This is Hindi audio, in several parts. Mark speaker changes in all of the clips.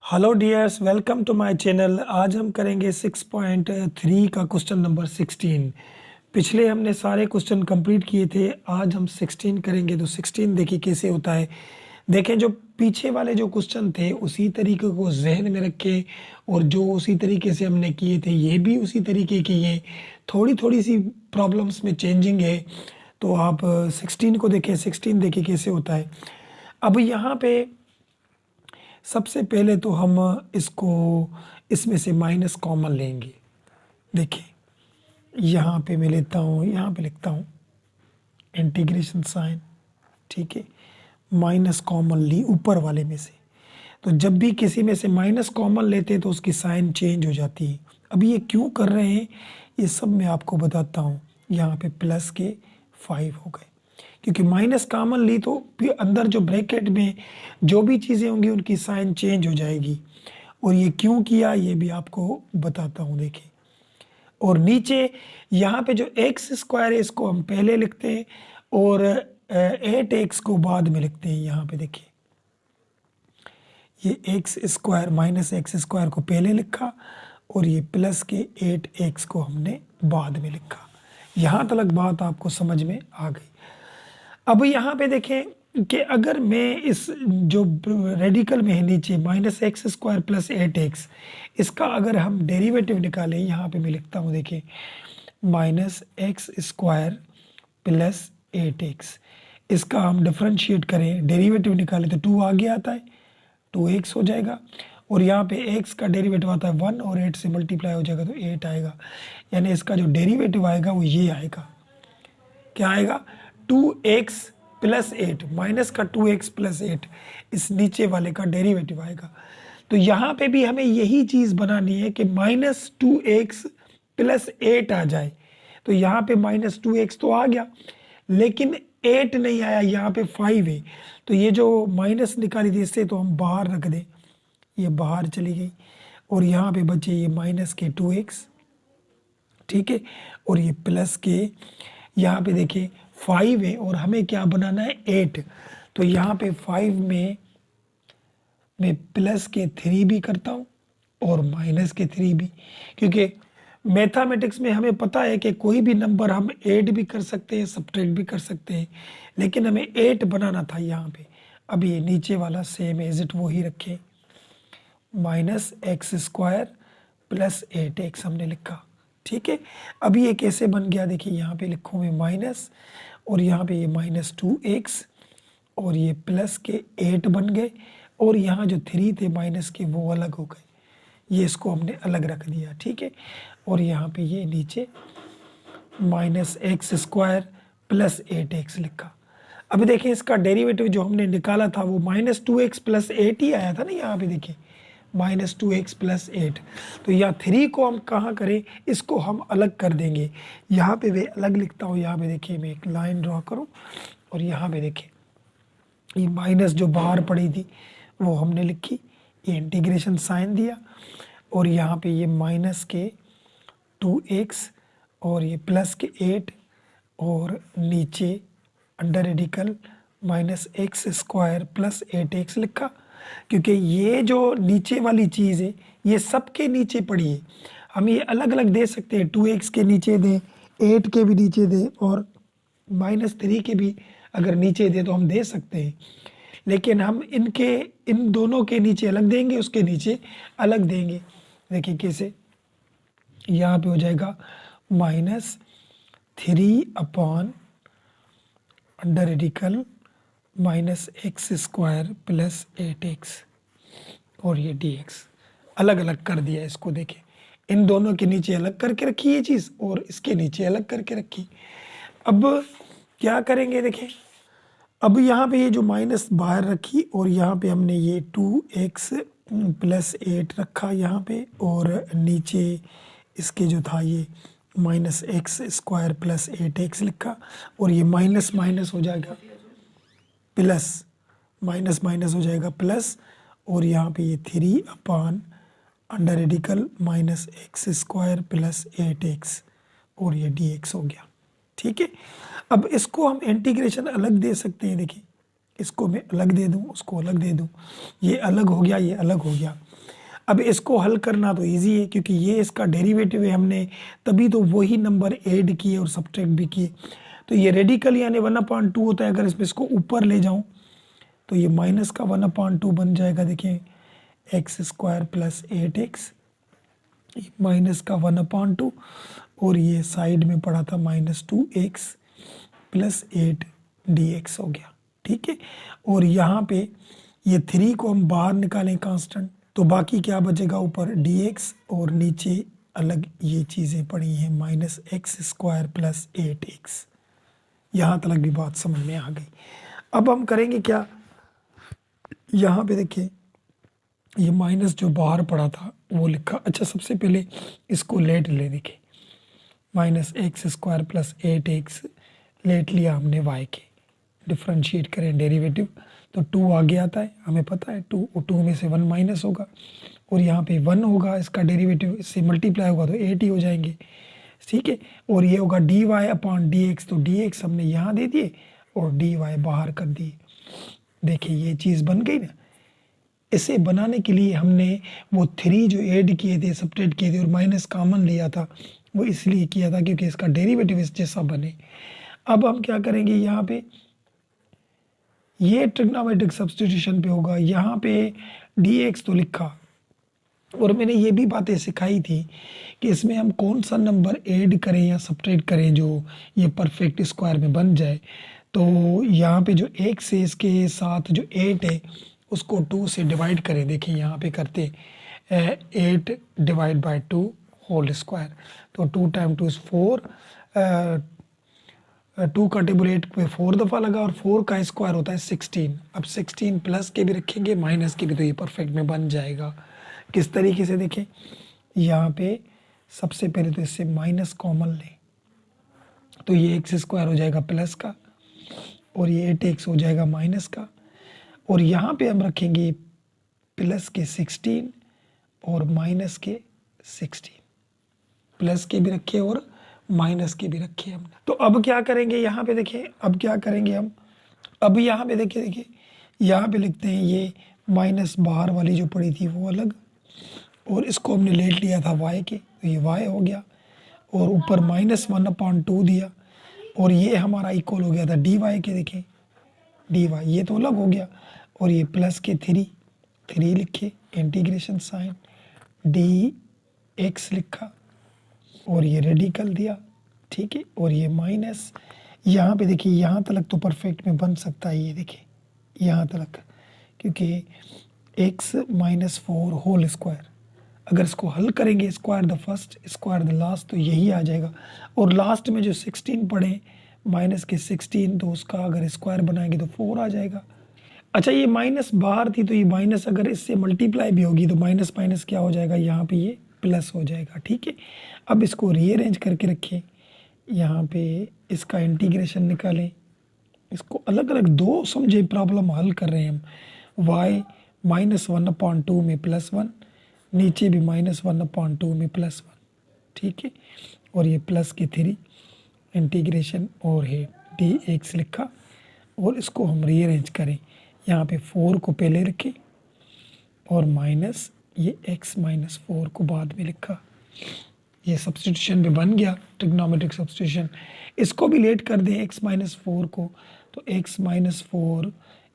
Speaker 1: Hello dears, welcome to my channel. आज हम करेंगे 6.3 का क्वेश्चन नंबर 16। पिछले हमने सारे क्वेश्चन कंप्लीट किए थे, आज हम 16 करेंगे। तो 16 देखिए कैसे होता है। देखें, जो पीछे वाले जो क्वेश्चन थे उसी तरीके को जहन में रखें, और जो उसी तरीके से हमने किए थे ये भी उसी तरीके के ये थोड़ी थोड़ी सी प्रॉब्लम्स में चेंजिंग है। तो आप 16 को देखें, 16 देखिए कैसे होता है। अब यहाँ पे सबसे पहले तो हम इसको इसमें से माइनस कॉमन लेंगे। देखिए यहाँ पे मैं लेता हूँ, यहाँ पे लिखता हूँ इंटीग्रेशन साइन, ठीक है। माइनस कॉमन ली ऊपर वाले में से, तो जब भी किसी में से माइनस कॉमन लेते हैं तो उसकी साइन चेंज हो जाती है। अभी ये क्यों कर रहे हैं ये सब मैं आपको बताता हूँ। यहाँ पे प्लस के 5 हो गए, क्योंकि माइनस कॉमन ली तो फिर अंदर जो ब्रैकेट में जो भी चीज़ें होंगी उनकी साइन चेंज हो जाएगी। और ये क्यों किया ये भी आपको बताता हूँ, देखिए। और नीचे यहाँ पे जो एक्स स्क्वायर है इसको हम पहले लिखते हैं, और 8x को बाद में लिखते हैं। यहाँ पे देखिए ये x square minus x square को पहले लिखा, और ये प्लस के 8x को हमने बाद में लिखा। यहाँ तक बात आपको समझ में आ गई। अब यहाँ पे देखें कि अगर मैं इस जो रेडिकल में है नीचे minus x square plus 8x, इसका अगर हम डेरिवेटिव निकालें, यहाँ पे मैं लिखता हूँ, देखिए minus x square plus 8x, इसका हम डिफरेंशिएट करें, डेरिवेटिव निकालें तो 2 आगे आता है, 2x हो जाएगा। और यहाँ पे x का डेरिवेटिव आता है 1, और 8 से मल्टीप्लाई हो जाएगा तो 8 आएगा। यानी इसका जो डेरिवेटिव आएगा वो ये आएगा, क्या आएगा, 2x प्लस 8, माइनस का 2x प्लस 8, इस नीचे वाले का डेरिवेटिव आएगा। तो यहाँ पे भी हमें यही चीज़ बनानी है कि माइनस 2x प्लस 8 आ जाए। तो यहाँ पे माइनस 2x तो आ गया, लेकिन 8 नहीं आया, यहाँ पे 5 है। तो ये जो माइनस निकाली थी इससे तो हम बाहर रख दें, ये बाहर चली गई, और यहाँ पे बचे ये माइनस के 2x, ठीक है। और ये प्लस के यहाँ पे देखिए 5 है, और हमें क्या बनाना है, 8। तो यहाँ पे 5 में मैं प्लस के 3 भी करता हूँ और माइनस के 3 भी, क्योंकि मैथमेटिक्स में हमें पता है कि कोई भी नंबर हम ऐड भी कर सकते हैं, सब्ट्रैक्ट भी कर सकते हैं, लेकिन हमें 8 बनाना था यहाँ पे। अब ये नीचे वाला सेम एज इट वो ही रखें, minus x square plus 8x हमने लिखा, ठीक है। अब ये कैसे बन गया, देखिए यहाँ पे लिखूँ मैं माइनस, और यहाँ पे ये माइनस 2x, और ये प्लस के 8 बन गए, और यहाँ जो 3 थे माइनस के वो अलग हो गए, ये इसको हमने अलग रख दिया, ठीक है। और यहाँ पे ये नीचे minus x square plus 8x लिखा। अब देखिए इसका डेरिवेटिव जो हमने निकाला था वो माइनस 2x प्लस 8 ही आया था ना, यहाँ पे देखिए माइनस 2x प्लस 8। तो यहाँ 3 को हम कहाँ करें, इसको हम अलग कर देंगे। यहाँ पे मैं अलग लिखता हूँ, यहाँ पे देखिए मैं एक लाइन ड्रॉ करूँ, और यहाँ पे देखिए ये माइनस जो बाहर पड़ी थी वो हमने लिखी, ये इंटीग्रेशन साइन दिया, और यहाँ पे ये माइनस के 2x और ये प्लस के 8, और नीचे under radical minus x square plus 8x लिखा। क्योंकि ये जो नीचे वाली चीज़ है ये सबके नीचे पड़ी है, हम ये अलग अलग दे सकते हैं, 2x के नीचे दें, 8 के भी नीचे दें, और माइनस 3 के भी अगर नीचे दें तो हम दे सकते हैं। लेकिन हम इन दोनों के नीचे अलग देंगे, उसके नीचे अलग देंगे। देखिए कैसे, यहाँ पे हो जाएगा minus 3 upon under radical minus x square plus 8x, और ये dx अलग अलग कर दिया इसको। देखिए इन दोनों के नीचे अलग करके रखी ये चीज़, और इसके नीचे अलग करके रखी। अब क्या करेंगे, देखिए अब यहाँ पे ये जो माइनस बाहर रखी, और यहाँ पे हमने ये 2x प्लस 8 रखा यहाँ पे, और नीचे इसके जो था ये minus x square plus 8x लिखा, और ये माइनस माइनस हो जाएगा प्लस, माइनस माइनस हो जाएगा प्लस, और यहाँ पे ये 3 upon under radical minus x square plus 8x, और ये dx हो गया, ठीक है। अब इसको हम इंटीग्रेशन अलग दे सकते हैं, देखिए इसको मैं अलग दे दूँ, उसको अलग दे दूँ, ये अलग हो गया, ये अलग हो गया। अब इसको हल करना तो इजी है क्योंकि ये इसका डेरिवेटिव है, हमने तभी तो वही नंबर ऐड किए और सब्ट्रैक्ट भी किए। तो ये रेडिकल यानी 1/2 होता है। अगर इसको ऊपर ले जाऊं तो ये माइनस का 1/2 बन जाएगा। देखिए x² प्लस 8x माइनस का 1/2 और ये साइड में पड़ा था -2x प्लस 8 dx हो गया। ठीक है, और यहाँ पे ये 3 को हम बाहर निकालें कांस्टेंट, तो बाकी क्या बचेगा, ऊपर dx और नीचे अलग ये चीज़ें पड़ी हैं -x² प्लस 8x। यहाँ तक भी बात समझ में आ गई। अब हम करेंगे क्या, यहाँ पे देखिए ये माइनस जो बाहर पड़ा था वो लिखा। अच्छा, सबसे पहले इसको लेट ले, देखिए -x² प्लस 8x लेट लिया हमने y के, डिफ्रेंशिएट करें डेरिवेटिव तो 2 आगे आता है, हमें पता है 2 और 2 में से 1 माइनस होगा और यहाँ पे 1 होगा, इसका डेरिवेटिव इससे मल्टीप्लाई होगा तो 8 ही हो जाएंगे। ठीक है, और ये होगा dy/dx, तो dx हमने यहाँ दे दिए और dy बाहर कर दिए। देखिए ये चीज़ बन गई ना। इसे बनाने के लिए हमने वो 3 जो ऐड किए थे, सब्ट्रैक्ट किए थे और माइनस कॉमन लिया था, वो इसलिए किया था क्योंकि इसका डेरिवेटिव इस जैसा बने। अब हम क्या करेंगे, यहाँ पे ये ट्रिग्नोमेट्रिक सब्स्टिट्यूशन पे होगा। यहाँ पे dx तो लिखा और मैंने ये भी बातें सिखाई थी कि इसमें हम कौन सा नंबर ऐड करें या सब्ट्रैक्ट करें जो ये परफेक्ट स्क्वायर में बन जाए। तो यहाँ पे जो x है इसके साथ जो 8 है उसको 2 से डिवाइड करें। देखिए यहाँ पे करते 8 डिवाइड बाय 2 होल स्क्वायर, तो 2 टाइम 2 इज 4, 2 का टेबल 8 पे 4 दफ़ा लगा और 4 का स्क्वायर होता है 16। अब 16 प्लस के भी रखेंगे माइनस के भी, तो ये परफेक्ट में बन जाएगा। किस तरीके से, देखें यहाँ पे सबसे पहले तो इससे माइनस कॉमन लें तो ये x² हो जाएगा प्लस का और ये 8x हो जाएगा माइनस का, और यहाँ पे हम रखेंगे प्लस के 16 और माइनस के 16, प्लस के भी रखे और माइनस के भी रखे हमने। तो अब क्या करेंगे, यहाँ पे देखिए अब क्या करेंगे हम, अब यहाँ पे देखिए यहाँ पे लिखते हैं ये माइनस बाहर वाली जो पड़ी थी वो अलग, और इसको हमने लेट लिया था y के, तो ये y हो गया और ऊपर -1/2 दिया और ये हमारा इक्वल हो गया था dy के। देखें dy ये तो अलग हो गया और ये प्लस के 3 लिखे, इंटीग्रेशन साइन dx लिखा और ये रेडिकल दिया। ठीक है, और ये माइनस यहाँ पे देखिए यहाँ तक तो परफेक्ट में बन सकता है। ये देखिए यहाँ तक, क्योंकि x -4 होल स्क्वायर, अगर इसको हल करेंगे square the first square the last तो यही आ जाएगा, और लास्ट में जो 16 पड़े माइनस के 16 तो उसका अगर स्क्वायर बनाएंगे तो 4 आ जाएगा। अच्छा, ये माइनस बाहर थी तो ये माइनस अगर इससे मल्टीप्लाई भी होगी तो माइनस माइनस क्या हो जाएगा, यहाँ पे ये प्लस हो जाएगा। ठीक है, अब इसको रीअरेंज करके रखें, यहाँ पे इसका इंटीग्रेशन निकालें, इसको अलग अलग दो समझे प्रॉब्लम हल कर रहे हैं हम। y -1/2 में +1, नीचे भी -1/2 में +1। ठीक है, और ये प्लस के 3 इंटीग्रेशन और है dx लिखा, और इसको हम रीअरेंज करें, यहाँ पे 4 को पहले रखें और माइनस ये x -4 को बाद में लिखा। ये सब्स्टिट्यूशन भी बन गया, ट्रिग्नोमेट्रिक सब्स्टिट्यूशन। इसको भी लेट कर दें x -4 को, तो x -4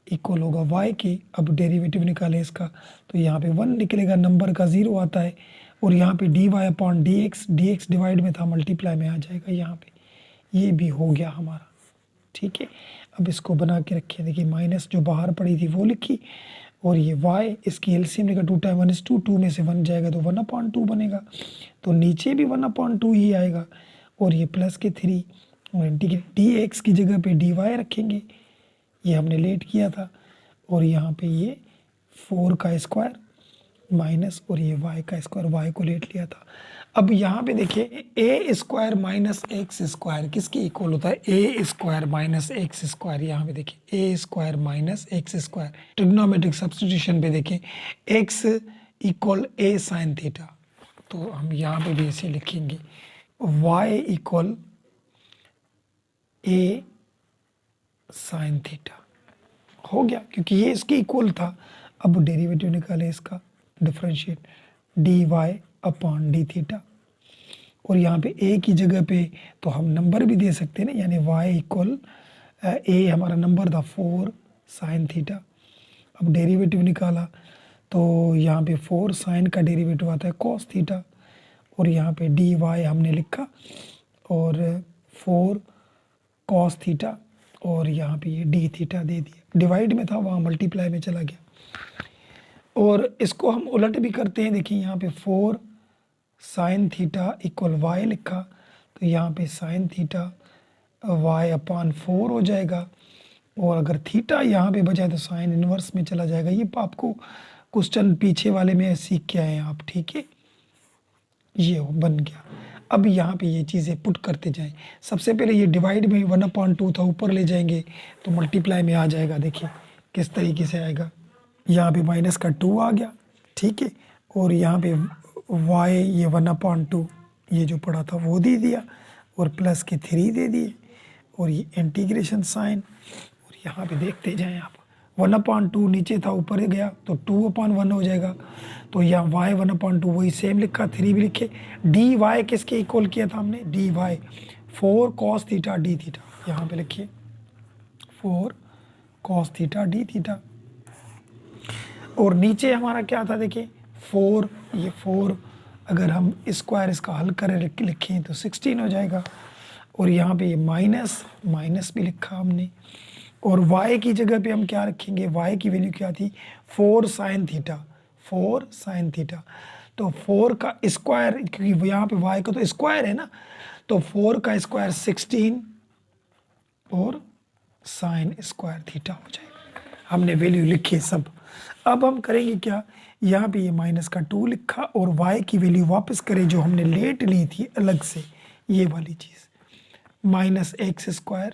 Speaker 1: इक्वल होगा y के। अब डेरिवेटिव निकालें इसका, तो यहाँ पे 1 निकलेगा, नंबर का 0 आता है, और यहाँ पे dy/dx डिवाइड में था, मल्टीप्लाई में आ जाएगा यहाँ पे। ये भी हो गया हमारा। ठीक है, अब इसको बना के रखिए। देखिए माइनस जो बाहर पड़ी थी वो लिखी, और ये y इसकी एलसीएम लेकर 2 टाइम 1 is 2, 2 में से 1 जाएगा तो 1/2 बनेगा, तो नीचे भी 1/2 ही आएगा, और ये प्लस के 3 और इंटीग्रेट dx की जगह पे dy रखेंगे, ये हमने लेट किया था, और यहाँ पे ये 4 का स्क्वायर माइनस और ये y का स्क्वायर, y को लेट लिया था। अब यहाँ पे देखिए a² - x² किसके इक्वल होता है, a² - x²। यहाँ पे देखिए a² - x², ट्रिग्नोमेट्रिक सब्स्टिट्यूशन पे देखिए x equal a sin theta, तो हम यहाँ पे भी ऐसे लिखेंगे y equal a sin theta. हो गया, क्योंकि ये इसके इक्वल था। अब डेरिवेटिव निकाले इसका, differentiate d y upon d theta, और यहाँ पे ए की जगह पे तो हम नंबर भी दे सकते हैं ना, यानी वाई इक्वल ए हमारा नंबर था 4 साइन थीटा। अब डेरिवेटिव निकाला तो यहाँ पे 4 साइन का डेरिवेटिव आता है कॉस थीटा, और यहाँ पे डी वाई हमने लिखा और 4 कॉस थीटा, और यहाँ पे ये डी थीटा दे दिया। डिवाइड में था वहाँ मल्टीप्लाई में चला गया। और इसको हम उलट भी करते हैं, देखिए यहाँ पे 4 साइन थीटा इक्वल वाई लिखा, तो यहाँ पे साइन थीटा वाई अपान 4 हो जाएगा, और अगर थीटा यहाँ पे बचा है तो साइन इनवर्स में चला जाएगा। ये आपको क्वेश्चन पीछे वाले में सीख के आए हैं आप, ठीक है, ये बन गया। अब यहाँ पे ये चीज़ें पुट करते जाएं। सबसे पहले ये डिवाइड में 1/2 था, ऊपर ले जाएंगे तो मल्टीप्लाई में आ जाएगा। देखिए किस तरीके से आएगा, यहाँ पे माइनस का 2 आ गया, ठीक है, और यहाँ पे y ये 1/2 ये जो पड़ा था वो दे दिया, और प्लस के 3 दे दिए, और ये इंटीग्रेशन साइन, और यहाँ पे देखते जाएं आप 1/2 नीचे था ऊपर गया तो 2/1 हो जाएगा, तो यहाँ y 1/2 वही सेम लिखा, 3 भी लिखे। डी वाई किसके इक्वल किया था हमने, d y 4 cos theta d theta, यहाँ पे लिखिए 4 कॉस थीटा डी थीटा, और नीचे हमारा क्या था देखिए 4, ये 4 अगर हम स्क्वायर इसका हल करें लिखें तो 16 हो जाएगा, और यहाँ पे ये माइनस भी लिखा हमने, और y की जगह पे हम क्या रखेंगे, y की वैल्यू क्या थी 4 साइन थीटा, 4 साइन थीटा, तो 4 का स्क्वायर, क्योंकि यहाँ पे y का तो स्क्वायर है ना, तो 4 का स्क्वायर 16 और साइन स्क्वायर थीटा हो जाएगा। हमने वैल्यू लिखी सब। अब हम करेंगे क्या, यहाँ पे ये माइनस का 2 लिखा, और y की वैल्यू वापस करें जो हमने लेट ली थी अलग से, ये वाली चीज़ -x²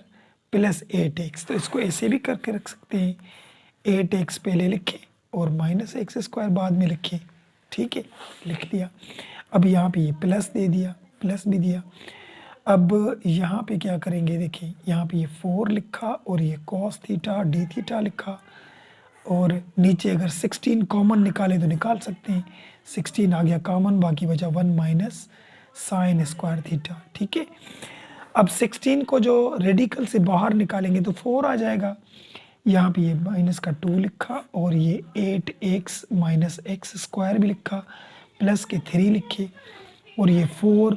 Speaker 1: प्लस 8x, तो इसको ऐसे भी करके रख सकते हैं, 8x पहले लिखें और -x² बाद में लिखें, ठीक है, लिख लिया। अब यहाँ पे ये प्लस दे दिया, प्लस भी दिया। अब यहाँ पे क्या करेंगे, देखिए यहाँ पे ये 4 लिखा और ये cos थीटा डी थीटा लिखा, और नीचे अगर 16 कॉमन निकाले तो निकाल सकते हैं, 16 आ गया कॉमन, बाकी बचा 1 माइनस साइन स्क्वायर थीटा, ठीक है। अब 16 को जो रेडिकल से बाहर निकालेंगे तो 4 आ जाएगा। यहाँ पे ये माइनस का 2 लिखा, और ये 8x माइनस एक्स स्क्वायर भी लिखा, प्लस के 3 लिखे, और ये 4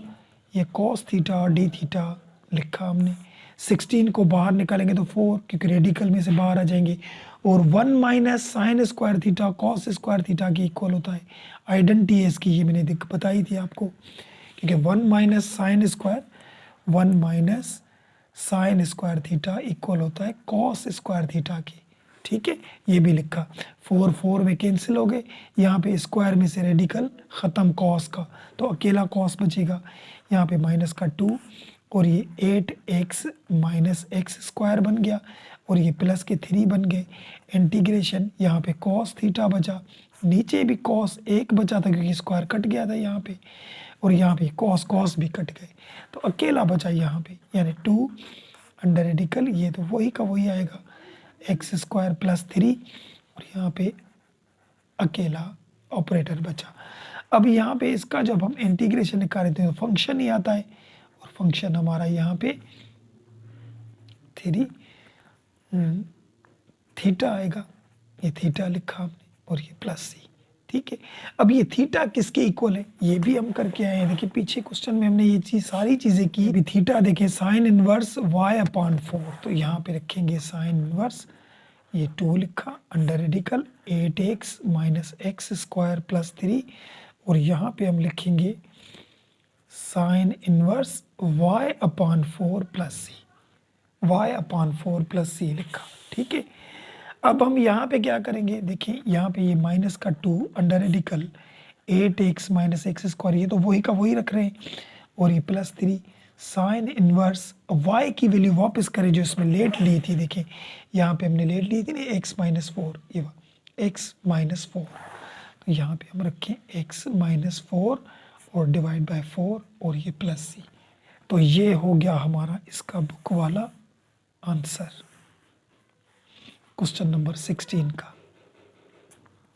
Speaker 1: ये cos थीटा डी थीटा लिखा हमने। 16 को बाहर निकालेंगे तो 4, क्योंकि रेडिकल में से बाहर आ जाएंगे, और 1 minus sine square theta cos square theta के इक्वल होता है। आइडेंटिटी है इसकी, ये मैंने बताई थी आपको, क्योंकि 1 minus sine square 1 minus sine square theta equal होता है कॉस स्क्वायर थीटा की, ठीक है, ये भी लिखा। 4 में कैंसिल हो गए, यहाँ पे स्क्वायर में से रेडिकल ख़त्म कॉस का, तो अकेला कॉस बचेगा। यहाँ पे माइनस का 2 और ये 8x माइनस एक्स स्क्वायर बन गया, और ये प्लस के 3 बन गए। इंटीग्रेशन यहाँ पे कॉस थीटा बचा, नीचे भी कॉस 1 बचा था क्योंकि स्क्वायर कट गया था यहाँ पे, और यहाँ पे कॉस भी कट गए, तो अकेला बचा यहाँ पे, यानी 2 अंडर रेडिकल, ये तो वही का वही आएगा x² प्लस 3, और यहाँ पे अकेला ऑपरेटर बचा। अब यहाँ पे इसका जब हम इंटीग्रेशन निकालते हैं तो फंक्शन ही आता है, और फंक्शन हमारा यहाँ पे 3 थीटा आएगा, ये थीटा लिखा हमने, और ये प्लस c, ठीक है। अब ये थीटा किसके इक्वल है, ये भी हम करके आए हैं। देखिए पीछे क्वेश्चन में हमने ये चीज़ सारी चीज़ें की। अभी थीटा देखें साइन इनवर्स y/4, तो यहाँ पे रखेंगे साइन इनवर्स, ये 2 लिखा under radical 8x minus x square plus 3, और यहाँ पे हम लिखेंगे sine inverse y/4 plus c, y/4 plus c लिखा, ठीक है। अब हम यहाँ पे क्या करेंगे, देखिए यहाँ पे ये माइनस का 2 under radical 8x minus x square, ये तो वही का वही रख रहे हैं, और ये प्लस 3 साइन इनवर्स y की वैल्यू वापस करें जो इसमें लेट ली थी। देखिए यहाँ पे हमने लेट ली थी ना x-4, ये x-4, तो यहाँ पे हम रखें x-4 और डिवाइड बाय 4 और ये प्लस c, तो ये हो गया हमारा इसका बुक वाला आंसर क्वेश्चन नंबर 16 का।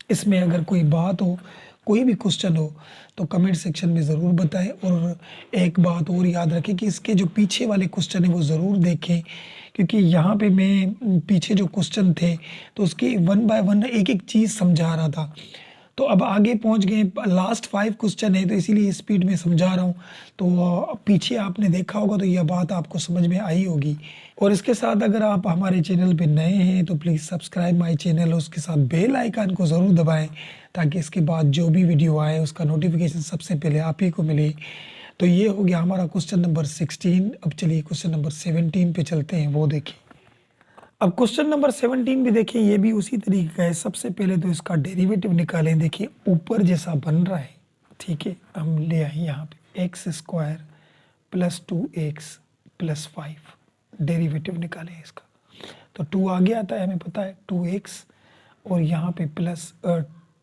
Speaker 1: इसमें अगर कोई बात हो, कोई भी क्वेश्चन हो तो कमेंट सेक्शन में ज़रूर बताएं। और एक बात और याद रखें कि इसके जो पीछे वाले क्वेश्चन है वो ज़रूर देखें, क्योंकि यहाँ पे मैं पीछे जो क्वेश्चन थे तो उसकी वन बाय वन एक एक चीज़ समझा रहा था। तो अब आगे पहुंच गए, लास्ट 5 क्वेश्चन है तो इसीलिए स्पीड में समझा रहा हूँ। तो पीछे आपने देखा होगा तो यह बात आपको समझ में आई होगी। और इसके साथ अगर आप हमारे चैनल पे नए हैं तो प्लीज़ सब्सक्राइब माय चैनल और उसके साथ बेल आइकन को ज़रूर दबाएं, ताकि इसके बाद जो भी वीडियो आए उसका नोटिफिकेशन सबसे पहले आप ही को मिले। तो ये हो गया हमारा क्वेश्चन नंबर 16। अब चलिए क्वेश्चन नंबर 17 पे चलते हैं, वो देखिए। अब क्वेश्चन नंबर 17 भी देखिए, ये भी उसी तरीके का है। सबसे पहले तो इसका डेरिवेटिव निकालें। देखिए ऊपर जैसा बन रहा है, ठीक है, हम ले आए यहाँ पे x square plus 2x plus 5, derivative निकालें इसका। तो 2 आगे आता है, हमें पता है 2x, और यहाँ पे प्लस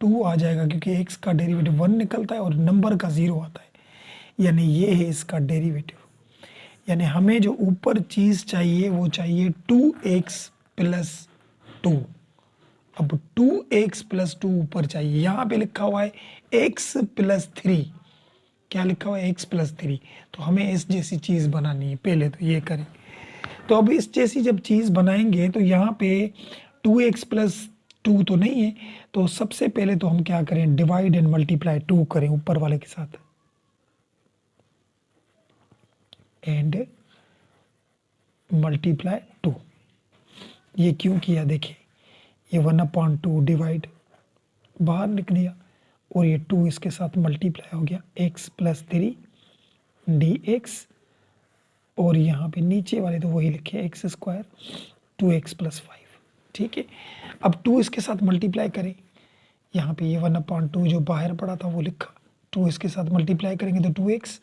Speaker 1: 2 आ जाएगा क्योंकि x का डेरिवेटिव 1 निकलता है और नंबर का 0 आता है, यानी ये है इसका डेरिवेटिव। यानी हमें जो ऊपर चीज़ चाहिए वो चाहिए 2x प्लस 2। अब 2x प्लस 2 ऊपर चाहिए, यहाँ पे लिखा हुआ है x प्लस 3। क्या लिखा हुआ है? x plus 3। तो हमें इस जैसी चीज़ बनानी है, पहले तो ये करें। तो अब इस जैसी जब चीज़ बनाएंगे तो यहाँ पे 2x प्लस 2 तो नहीं है, तो सबसे पहले तो हम क्या करें, डिवाइड एंड मल्टीप्लाई 2 करें ऊपर वाले के साथ, एंड मल्टीप्लाई 2। ये क्यों किया? देखिए ये 1/2 डिवाइड बाहर निकल गया और ये 2 इसके साथ मल्टीप्लाई हो गया, x प्लस 3 dx, और यहाँ पे नीचे वाले तो वही लिखे एक्स स्क्वायर 2x प्लस 5। ठीक है, अब 2 इसके साथ मल्टीप्लाई करें, यहाँ पे ये 1/2 जो बाहर पड़ा था वो लिखा, 2 इसके साथ मल्टीप्लाई करेंगे तो 2x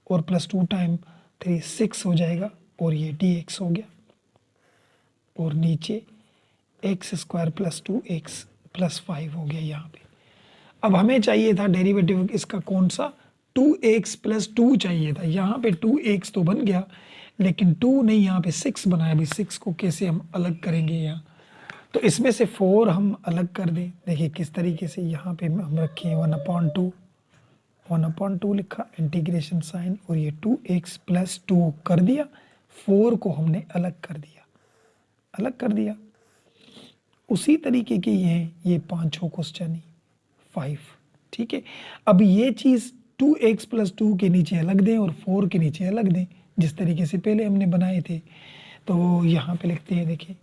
Speaker 1: और प्लस 2 टाइम 3 6 हो जाएगा, और ये dx हो गया, और नीचे x square plus 2x plus 5 हो गया यहाँ पे। अब हमें चाहिए था डेरिवेटिव इसका कौन सा, 2x प्लस 2 चाहिए था। यहाँ पे 2x तो बन गया लेकिन 2 नहीं, यहाँ पे 6 बनाया। अभी 6 को कैसे हम अलग करेंगे यहाँ, तो इसमें से 4 हम अलग कर दें। देखिए किस तरीके से, यहाँ पे हम रखें 1/2 लिखा, इंटीग्रेशन साइन, और ये 2x प्लस 2 कर दिया, 4 को हमने अलग कर दिया। उसी तरीके के ये 5 क्वेश्चन ही 5। ठीक है, अब ये चीज़ 2x प्लस 2 के नीचे अलग दें और 4 के नीचे अलग दें, जिस तरीके से पहले हमने बनाए थे। तो यहाँ पे लिखते हैं, देखिए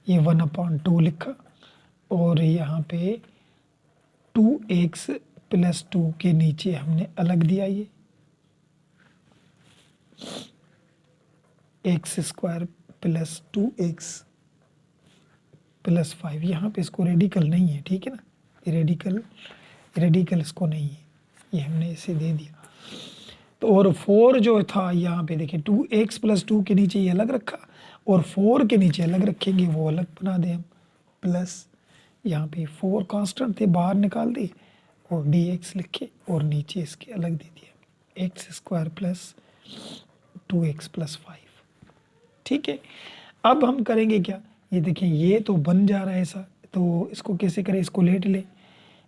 Speaker 1: ये 1/2 लिखा, और यहाँ पे 2x प्लस 2 के नीचे हमने अलग दिया ये x square plus 2x plus 5। यहाँ पे इसको रेडिकल नहीं है, ठीक है ना, रेडिकल इसको नहीं है, ये हमने इसे दे दिया। तो और 4 जो था यहाँ पे देखिए 2x प्लस 2 के नीचे ये अलग रखा, और 4 के नीचे अलग रखेंगे, वो अलग बना दें हम, प्लस यहाँ पे 4 कांस्टेंट थे बाहर निकाल दिए, और dx लिखे और नीचे इसके अलग दे दिया, x square plus 2x plus 5। ठीक है, अब हम करेंगे क्या, ये देखें ये तो बन जा रहा है ऐसा, तो इसको कैसे करें, इसको लेट ले।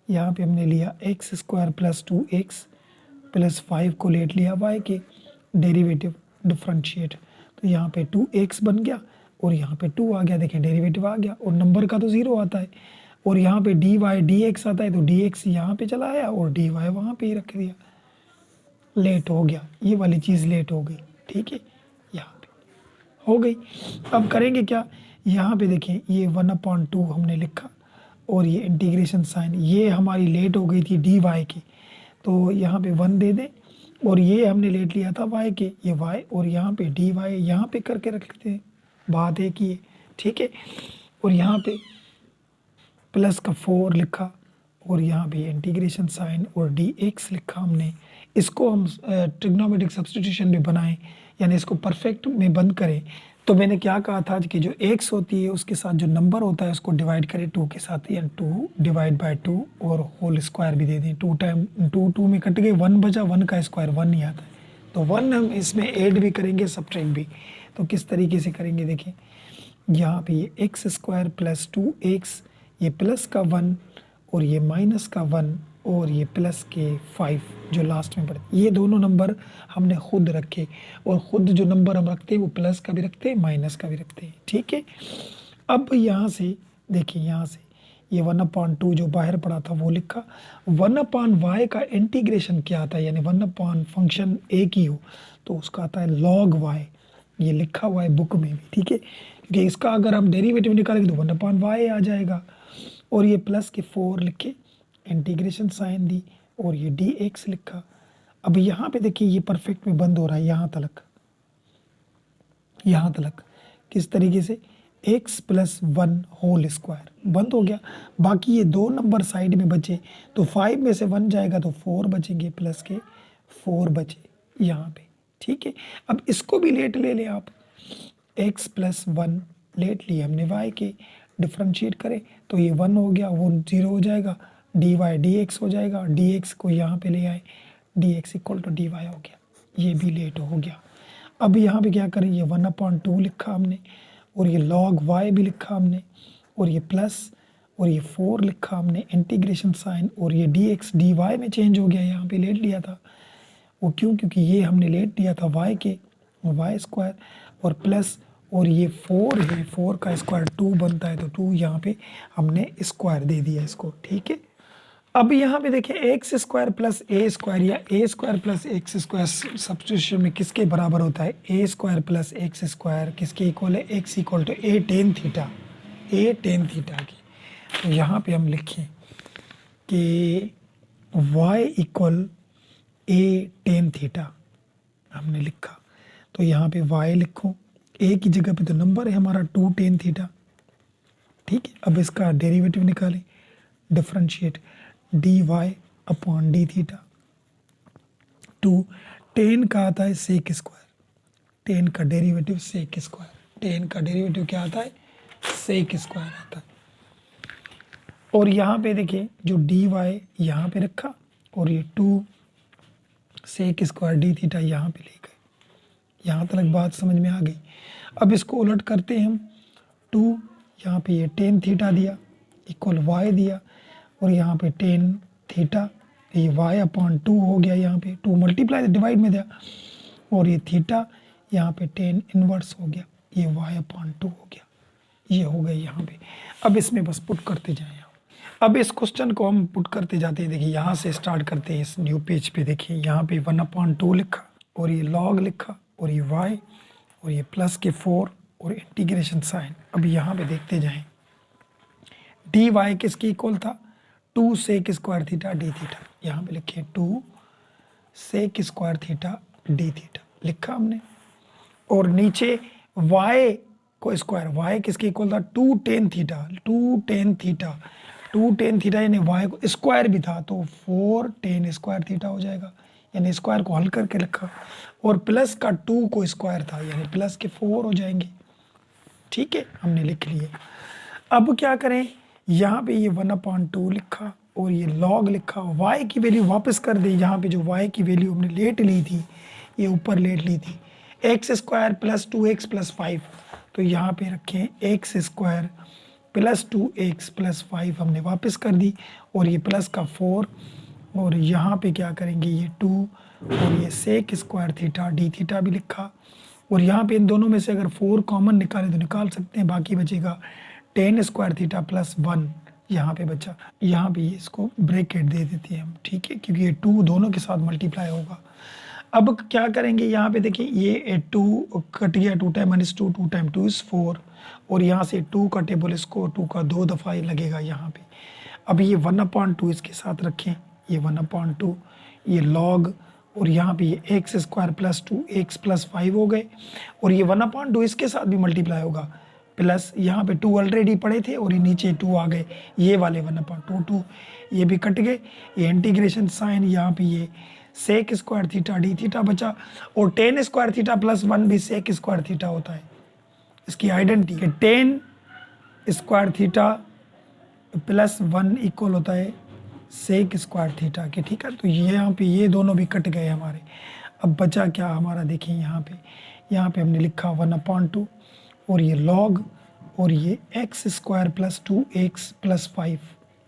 Speaker 1: यहाँ पे हमने लिया x square plus 2x plus 5 को लेट लिया y के डेरिवेटिव डिफरेंशिएट, तो यहाँ पे 2x बन गया और यहाँ पे 2 आ गया। देखें डेरिवेटिव आ गया और नंबर का तो 0 आता है, और यहाँ पे dy dx आता है, तो dx यहाँ पे चला आया और dy वहाँ पे ही रख दिया। लेट हो गया, ये वाली चीज़ लेट हो गई। ठीक है, यहाँ पे हो गई। अब करेंगे क्या, यहाँ पे देखें ये 1/2 हमने लिखा, और ये इंटीग्रेशन साइन, ये हमारी लेट हो गई थी dy की, तो यहाँ पे 1 दे दें, और ये हमने लेट लिया था y के, ये y, और यहाँ पे dy यहाँ पे करके रख लेते हैं, बात एक ही है। ठीक है, और यहाँ पे प्लस का 4 लिखा, और यहाँ पे इंटीग्रेशन साइन और dx लिखा हमने। इसको हम ट्रिग्नोमेट्रिक सब्स्टिट्यूशन में बनाएं, यानी इसको परफेक्ट में बंद करें। तो मैंने क्या कहा था कि जो x होती है उसके साथ जो नंबर होता है उसको डिवाइड करें 2 के साथ, यानी 2 डिवाइड बाय 2 और होल स्क्वायर भी दे दें। 2 टाइम 2 में कट गए, 1 बचा, 1 का स्क्वायर 1 नहीं आता है, तो 1 हम इसमें ऐड भी करेंगे, सब्ट्रैक्ट भी। तो किस तरीके से करेंगे, देखें यहाँ पे ये एक्स स्क्वायर प्लस 2x, ये प्लस का 1 और ये माइनस का 1 और ये प्लस के 5 जो लास्ट में पड़ते, ये दोनों नंबर हमने खुद रखे। और ख़ुद जो नंबर हम रखते हैं वो प्लस का भी रखते हैं, माइनस का भी रखते हैं, ठीक है। अब यहाँ से देखिए, यहाँ से ये 1/2 जो बाहर पड़ा था वो लिखा। 1/y का इंटीग्रेशन क्या आता है, यानी 1 फंक्शन एक ही हो तो उसका आता है log y। ये लिखा हुआ है बुक में भी, ठीक है, क्योंकि इसका अगर हम डेरिवेटिव निकालेंगे तो 1/y आ जाएगा। और ये प्लस के 4 लिखे, इंटीग्रेशन साइन दी और ये dx लिखा। अब यहाँ पे देखिए ये परफेक्ट में बंद हो रहा है, यहाँ तलक किस तरीके से, x + 1 होल स्क्वायर बंद हो गया। बाकी ये 2 नंबर साइड में बचे तो 5 में से 1 जाएगा तो 4 बचेंगे, प्लस के 4 बचे यहाँ पे, ठीक है। अब इसको भी लेट ले लें आप, x + 1 लेट लिए हमने, y के डिफ्रेंशिएट करें तो ये 1 हो गया, वो 0 हो जाएगा, dy dx हो जाएगा, dx को यहाँ पे ले आए, dx = dy हो गया, ये भी लेट हो गया। अब यहाँ पे क्या करें, ये 1/2 लिखा हमने और ये log y भी लिखा हमने और ये प्लस और ये 4 लिखा हमने, इंटीग्रेशन साइन और ये dx dy में चेंज हो गया, यहाँ पे लेट लिया था वो क्यों, क्योंकि ये हमने लेट लिया था y के, y² और प्लस और ये 4 है, 4 का स्क्वायर 2 बनता है तो 2 यहाँ पे हमने स्क्वायर दे दिया इसको, ठीक है। अब यहाँ पे देखिए x² + a² या a² + x² सब्स्टिट्यूशन में किसके बराबर होता है, a² + x² किसके इक्वल है, x = a tan theta, a tan theta की। तो यहाँ पे हम लिखें कि y = a tan थीटा हमने लिखा, तो यहाँ पे y लिखो, a की जगह पे तो नंबर है हमारा 2 tan थीटा, ठीक है। अब इसका डेरिवेटिव निकालें, डिफरेंशिएट dy/d थीटा, 2 tan का आता है sec², tan का डेरिवेटिव sec², tan का डेरिवेटिव क्या आता है, sec² आता है। और यहाँ पे देखिए जो dy यहाँ पे रखा और ये 2 sec² d थीटा यहाँ पे ले गए, यहाँ तक बात समझ में आ गई। अब इसको उलट करते हैं हम, 2 यहाँ पे ये tan थीटा दिया इक्वल y दिया और यहाँ पे tan थीटा, ये y/2 हो गया, यहाँ पे 2 मल्टीप्लाई डिवाइड में दिया और ये थीटा यहाँ पे tan इनवर्स हो गया, ये y/2 हो गया, ये हो गया यहाँ पे। अब इसमें बस पुट करते जाएं। अब इस क्वेश्चन को हम पुट करते जाते हैं, देखिए यहाँ से स्टार्ट करते हैं इस न्यू पेज पे। देखिए यहाँ पे 1/2 लिखा और ये log लिखा और ये y और ये प्लस के 4 और इंटीग्रेशन साइन। अब यहाँ पे देखते जाएं, dy किसकी इक्वल था, 2 sec² थीटा d थीटा, यहाँ पे लिखे 2 sec² थीटा d थीटा लिखा हमने। और नीचे y को स्क्वायर, y किसकी इक्वल था, 2 tan theta, 2 tan theta, 2 tan theta यानी y को स्क्वायर भी था तो 4 tan² थीटा हो जाएगा, यानी स्क्वायर को हल करके लिखा। और प्लस का 2 को स्क्वायर था यानी प्लस के 4 हो जाएंगे, ठीक है, हमने लिख लिए। अब क्या करें, यहाँ पे ये 1/2 लिखा और ये log लिखा, y की वैल्यू वापस कर दी, यहाँ पे जो y की वैल्यू हमने लेट ली थी ये ऊपर लेट ली थी, x² + 2x + 5, तो यहाँ पे रखें x² + 2x + 5 हमने वापस कर दी और ये प्लस का 4 और यहाँ पे क्या करेंगे, ये 2 और ये sec² थीटा d थीटा भी लिखा। और यहाँ पे इन दोनों में से अगर 4 कॉमन निकालें तो निकाल सकते हैं, बाकी बचेगा tan² थीटा + 1 यहाँ पे बचा, यहाँ पे इसको ब्रैकेट दे देते हैं हम, ठीक है, क्योंकि ये 2 दोनों के साथ मल्टीप्लाई होगा। अब क्या करेंगे, यहाँ पे देखिए ये 2 कट गया, 2 टाइम -2, 2 टाइम 2 = 4 और यहाँ से 2 का टेबल इसको 2 का 2 दफ़ा ही लगेगा यहाँ पे। अब ये 1/2 इसके साथ रखें, ये 1/2 ये log और यहाँ पे ये x² + 2x + 5 हो गए और ये 1/2 इसके साथ भी मल्टीप्लाई होगा, प्लस यहाँ पे 2 ऑलरेडी पड़े थे और ये नीचे 2 आ गए, ये वाले 1/2 2 ये भी कट गए, ये इंटीग्रेशन साइन, यहाँ पे ये sec² थीटा d थीटा बचा और tan² थीटा + 1 भी sec² थीटा होता है, इसकी आइडेंटिटी है, tan² थीटा + 1 इक्वल होता है sec² थीटा के, ठीक है। तो ये यहाँ पे ये दोनों भी कट गए हमारे। अब बचा क्या हमारा, देखिए यहाँ पे हमने लिखा 1/2 और ये log और ये x square plus 2x plus 5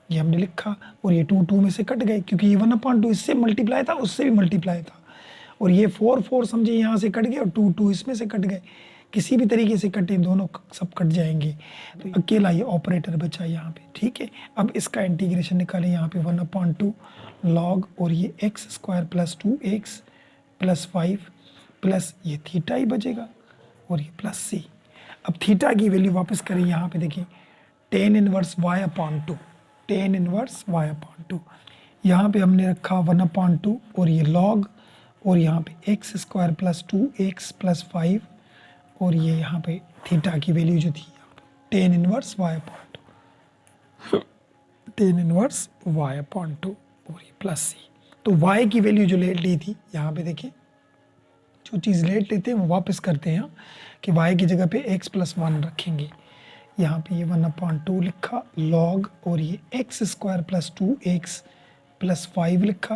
Speaker 1: ये हमने लिखा, और ये 2 में से कट गए क्योंकि ये 1/2 इससे मल्टीप्लाई था, उससे भी मल्टीप्लाई था, और ये 4 समझे यहाँ से कट गए और 2 इसमें से कट गए, किसी भी तरीके से कटे दोनों सब कट जाएंगे, तो अकेला ये ऑपरेटर बचा यहाँ पे। ठीक है, अब इसका इंटीग्रेशन निकालें, यहाँ पे 1/2 लॉग और ये x square plus 2x plus 5 plus ये थीटा ही बचेगा और ये प्लस c। अब थीटा की वैल्यू वापस करें, यहाँ पे देखिए tan inverse y/2, tan inverse y/2, यहाँ पे हमने रखा 1/2 और ये लॉग और यहाँ पे x square plus 2x plus 5 और ये यहाँ पे थीटा की वैल्यू जो थी tan inverse y/2, tan inverse y/2 और ये प्लस c। तो y की वैल्यू जो ले ली थी, यहाँ पे देखिए जो चीज़ लेट लेते हैं वो वापस करते हैं कि y की जगह पे x प्लस 1 रखेंगे, यहाँ पे ये 1/2 लिखा लॉग और ये x square plus 2x plus 5 लिखा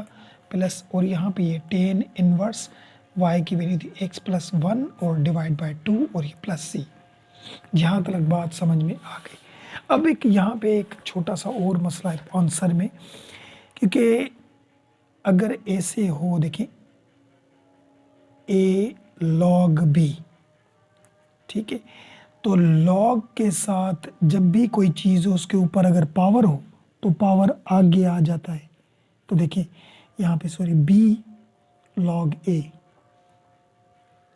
Speaker 1: प्लस और यहाँ पे ये tan इनवर्स y की वैल्यू थी x प्लस 1 और डिवाइड बाय 2 और ये प्लस c। यहाँ तक बात समझ में आ गई। अब एक यहाँ पे एक छोटा सा और मसला है आंसर में, क्योंकि अगर ऐसे हो, देखिए a log b, ठीक है, तो log के साथ जब भी कोई चीज़ हो उसके ऊपर अगर पावर हो तो पावर आगे आ जाता है। तो देखिए यहाँ पे सॉरी b log a,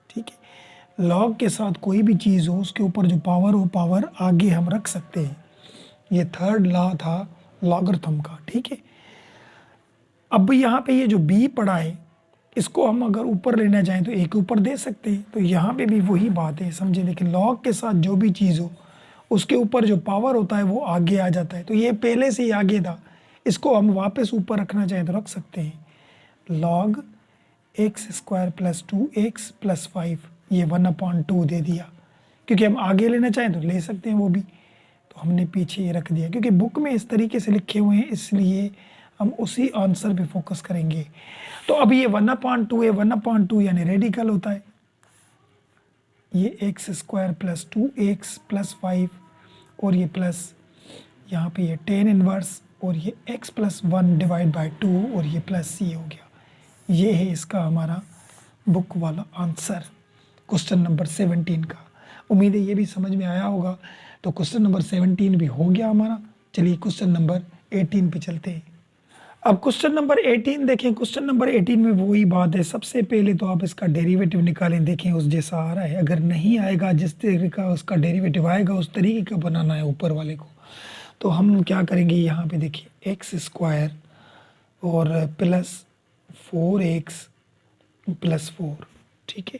Speaker 1: ठीक है, log के साथ कोई भी चीज़ हो उसके ऊपर जो पावर हो पावर आगे हम रख सकते हैं। ये थर्ड लॉ था लॉगरिथम का। ठीक है, अब यहाँ पे ये जो b पड़ा है इसको हम अगर ऊपर लेना चाहें तो एक ऊपर दे सकते हैं, तो यहाँ पे भी वही बात है, समझे। देखिए लॉग के साथ जो भी चीज़ हो उसके ऊपर जो पावर होता है वो आगे आ जाता है, तो ये पहले से ही आगे था, इसको हम वापस ऊपर रखना चाहें तो रख सकते हैं। Log x square plus 2x plus 5 ये 1/2 दे दिया, क्योंकि हम आगे लेना चाहें तो ले सकते हैं वो भी, तो हमने पीछे ये रख दिया क्योंकि बुक में इस तरीके से लिखे हुए हैं, इसलिए हम उसी आंसर पे फोकस करेंगे। तो अब ये 1/2 है, 1/2 यानी रेडिकल होता है, ये x square plus 2x plus 5 और ये प्लस यहाँ पे ये tan इनवर्स और ये x प्लस 1 डिवाइड बाय 2 और ये प्लस c हो गया। ये है इसका हमारा बुक वाला आंसर क्वेश्चन नंबर 17 का। उम्मीद है ये भी समझ में आया होगा। तो क्वेश्चन नंबर 17 भी हो गया हमारा। चलिए क्वेश्चन नंबर 18 पे चलते हैं। अब क्वेश्चन नंबर 18 देखें। क्वेश्चन नंबर 18 में वही बात है, सबसे पहले तो आप इसका डेरिवेटिव निकालें, देखें उस जैसा आ रहा है। अगर नहीं आएगा, जिस तरीके का उसका डेरिवेटिव आएगा उस तरीके का बनाना है ऊपर वाले को। तो हम क्या करेंगे, यहाँ पे देखिए एक्स स्क्वायर और प्लस 4x प्लस 4, ठीक है।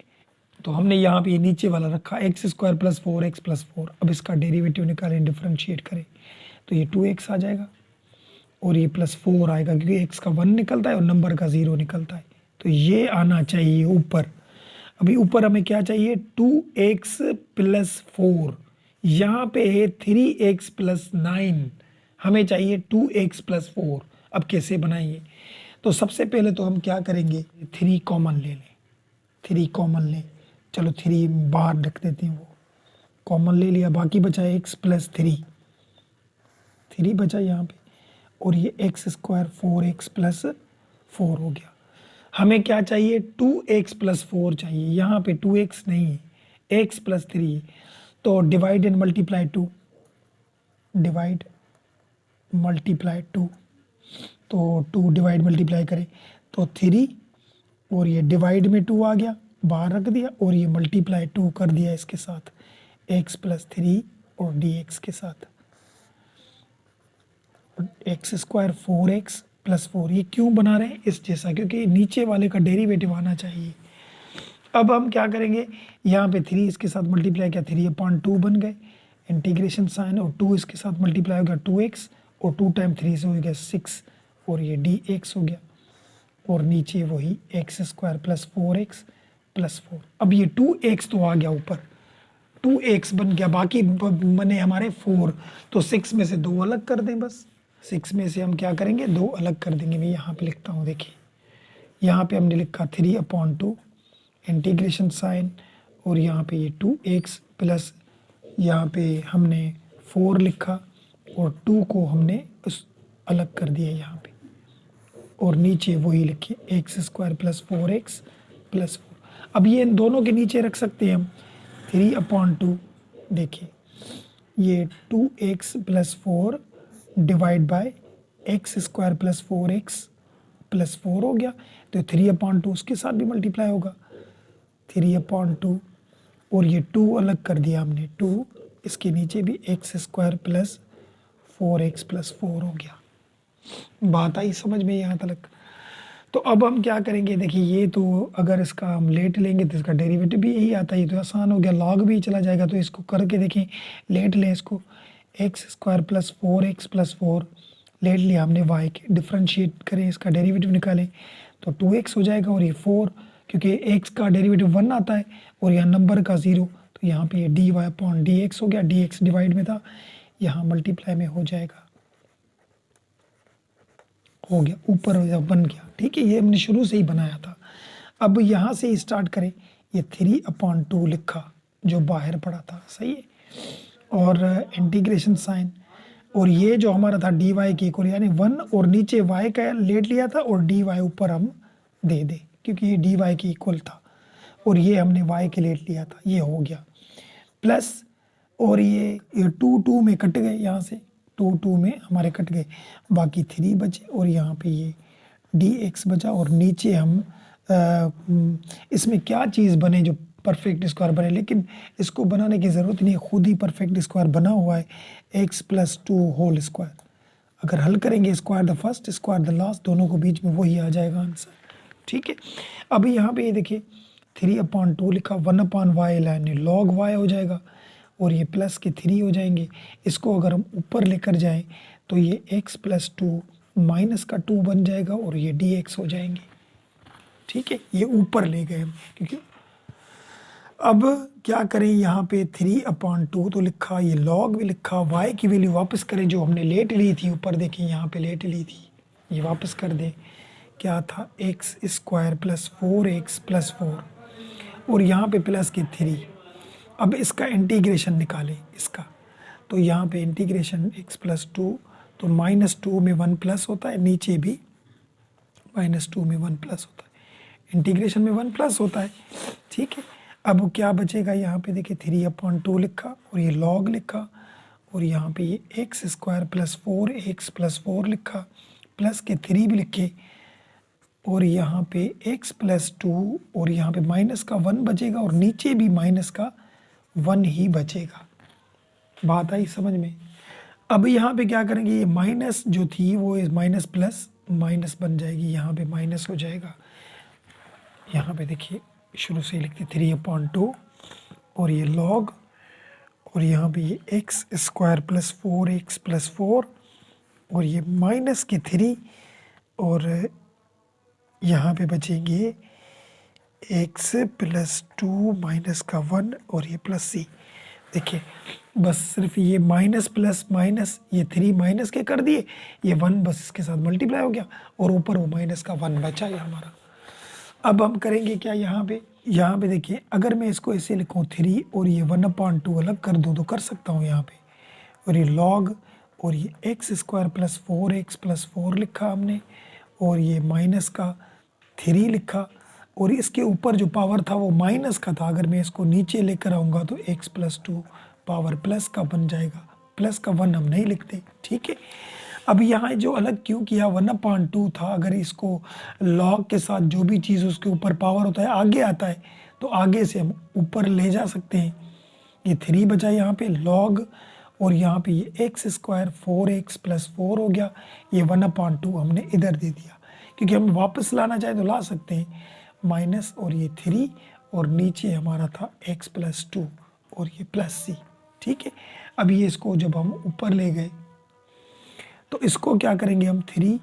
Speaker 1: तो हमने यहाँ पे नीचे वाला रखा x square plus 4x plus 4। अब इसका डेरिवेटिव निकालें, डिफ्रेंशिएट करें, तो ये 2x आ जाएगा और ये प्लस 4 आएगा, क्योंकि x का 1 निकलता है और नंबर का 0 निकलता है, तो ये आना चाहिए ऊपर। अभी ऊपर हमें क्या चाहिए, 2x प्लस 4, यहाँ पे है 3x प्लस 9, हमें चाहिए 2x प्लस 4। अब कैसे बनाएंगे, तो सबसे पहले तो हम क्या करेंगे, 3 कॉमन ले लें, 3 कॉमन लें। चलो 3 बाहर रख देते हैं, वो कॉमन ले लिया, बाकी बचा x प्लस 3, 3 बचा यहाँ पे, और ये एक्स स्क्वायर 4x प्लस 4 हो गया। हमें क्या चाहिए, 2x प्लस 4 चाहिए, यहाँ पे 2x नहीं है, x प्लस 3, तो divide and multiply 2, divide multiply 2, तो 2 डिवाइड मल्टीप्लाई करें तो 3 और ये डिवाइड में 2 आ गया, बाहर रख दिया, और ये मल्टीप्लाई 2 कर दिया इसके साथ, x प्लस 3 और dx के साथ, एक्स स्क्वायर 4x प्लस 4। ये क्यों बना रहे हैं इस जैसा, क्योंकि नीचे वाले का डेरिवेटिव आना चाहिए। अब हम क्या करेंगे, यहाँ पे 3 इसके साथ मल्टीप्लाई किया, 3/2 बन गए, इंटीग्रेशन साइन, और 2 इसके साथ मल्टीप्लाई हो गया 2x, और 2 टाइम 3 से हो गया 6, और ये dx हो गया, और नीचे वही x square plus 4x plus 4। अब ये 2x तो आ गया ऊपर, 2x बन गया, बाकी बने हमारे 4, तो 6 में से 2 अलग कर दें, बस 6 में से हम क्या करेंगे, 2 अलग कर देंगे। मैं यहाँ पे लिखता हूँ, देखिए यहाँ पे हमने लिखा 3/2 इंटीग्रेशन साइन, और यहाँ पे ये 2x प्लस यहाँ पे हमने 4 लिखा और 2 को हमने उस अलग कर दिया यहाँ पे, और नीचे वही लिखे x square plus 4x plus 4। अब ये इन दोनों के नीचे रख सकते हैं हम 3/2। देखिए ये 2x plus 4 divide by x square plus 4x plus 4 हो गया, तो 3/2 उसके साथ भी मल्टीप्लाई होगा 3/2, और ये 2 अलग कर दिया हमने 2, इसके नीचे भी x square plus 4x plus 4 हो गया। बात आई समझ में यहाँ तक? तो अब हम क्या करेंगे, देखिए ये तो अगर इसका हम लेट लेंगे तो इसका डेरिवेटिव भी यही आता है, ये तो आसान हो गया, लॉग भी चला जाएगा। तो इसको करके देखें, लेट लें इसको, x square plus 4x plus 4 let लिया हमने, वाई के डिफ्रेंशिएट करें, इसका डेरिवेटिव निकालें तो 2x हो जाएगा, और ये 4 क्योंकि x का डेरिवेटिव 1 आता है और यहाँ नंबर का 0, तो यहाँ पे ये dy/dx हो गया, dx डिवाइड में था, यहाँ मल्टीप्लाई में हो जाएगा, हो गया, ऊपर बन गया। ठीक है, ये हमने शुरू से ही बनाया था। अब यहाँ से स्टार्ट करें, ये 3/2 लिखा जो बाहर पड़ा था, सही है, और इंटीग्रेशन साइन, और ये जो हमारा था dy की इक्वल यानी 1, और नीचे y का लेट लिया था और dy ऊपर हम दे दे क्योंकि ये dy की इक्वल था, और ये हमने y के लेट लिया था, ये हो गया प्लस, और ये 2 में कट गए, यहाँ से 2 में हमारे कट गए, बाकी 3 बचे, और यहाँ पे ये dx बचा, और नीचे हम इसमें क्या चीज़ बने जो परफेक्ट स्क्वायर बने, लेकिन इसको बनाने की ज़रूरत नहीं है, खुद ही परफेक्ट स्क्वायर बना हुआ है, x प्लस 2 होल स्क्वायर। अगर हल करेंगे square the first square the last, दोनों को बीच में वही आ जाएगा आंसर। ठीक है, अभी यहाँ पे ये देखिए 3/2 लिखा, 1/y यानी लॉग y हो जाएगा, और ये प्लस के 3 हो जाएंगे। इसको अगर हम ऊपर लेकर जाएं तो ये x प्लस 2 माइनस का 2 बन जाएगा, और ये dx हो जाएंगे। ठीक है, ये ऊपर ले गए हम, क्योंकि अब क्या करें, यहाँ पे 3/2 तो लिखा, ये लॉग भी लिखा, y की वैल्यू वापस करें जो हमने लेट ली थी, ऊपर देखें यहाँ पे लेट ली थी, ये वापस कर दें, क्या था x square plus 4x plus 4, और यहाँ पे प्लस के 3। अब इसका इंटीग्रेशन निकालें इसका, तो यहाँ पे इंटीग्रेशन x प्लस 2, तो -2 में 1 प्लस होता है, नीचे भी -2 में 1 प्लस होता है, इंटीग्रेशन में 1 प्लस होता है। ठीक है, अब क्या बचेगा, यहाँ पे देखिए 3/2 लिखा, और ये लॉग लिखा, और यहाँ पे ये x square plus 4x plus 4 लिखा, प्लस के 3 भी लिखे, और यहाँ पे x प्लस 2, और यहाँ पे माइनस का 1 बचेगा, और नीचे भी माइनस का 1 ही बचेगा। बात आई समझ में? अब यहाँ पे क्या करेंगे, ये माइनस जो थी वो माइनस प्लस माइनस बन जाएगी, यहाँ पे माइनस हो जाएगा। यहाँ पे देखिए शुरू से लिखते 3/2, और ये लॉग, और यहाँ पे ये x square plus 4x plus 4, और ये माइनस के 3, और यहाँ पे बचेंगे x प्लस 2 माइनस का 1, और ये प्लस c। देखिए बस सिर्फ ये माइनस प्लस माइनस, ये 3 माइनस के कर दिए, ये 1 बस इसके साथ मल्टीप्लाई हो गया, और ऊपर वो माइनस का 1 बचा है हमारा। अब हम करेंगे क्या, यहाँ पे देखिए, अगर मैं इसको ऐसे लिखूँ 3 और ये 1/2 अलग कर दूँ तो कर सकता हूँ यहाँ पे, और ये लॉग, और ये x square plus 4x plus 4 लिखा हमने, और ये माइनस का 3 लिखा, और इसके ऊपर जो पावर था वो माइनस का था, अगर मैं इसको नीचे लेकर आऊँगा तो x प्लस 2 पावर प्लस का बन जाएगा, प्लस का 1 हम नहीं लिखते। ठीक है, अब यहाँ जो अलग क्यों किया, 1/2 था, अगर इसको लॉग के साथ जो भी चीज़ उसके ऊपर पावर होता है आगे आता है, तो आगे से हम ऊपर ले जा सकते हैं। ये 3 बचा यहाँ पे लॉग, और यहाँ पे ये एक्स स्क्वायर 4x प्लस 4 हो गया, ये 1/2 हमने इधर दे दिया, क्योंकि हम वापस लाना चाहे तो ला सकते हैं, माइनस, और ये 3, और नीचे हमारा था x प्लस 2, और ये प्लस c। ठीक है, अब ये इसको जब हम ऊपर ले गए तो इसको क्या करेंगे हम 3,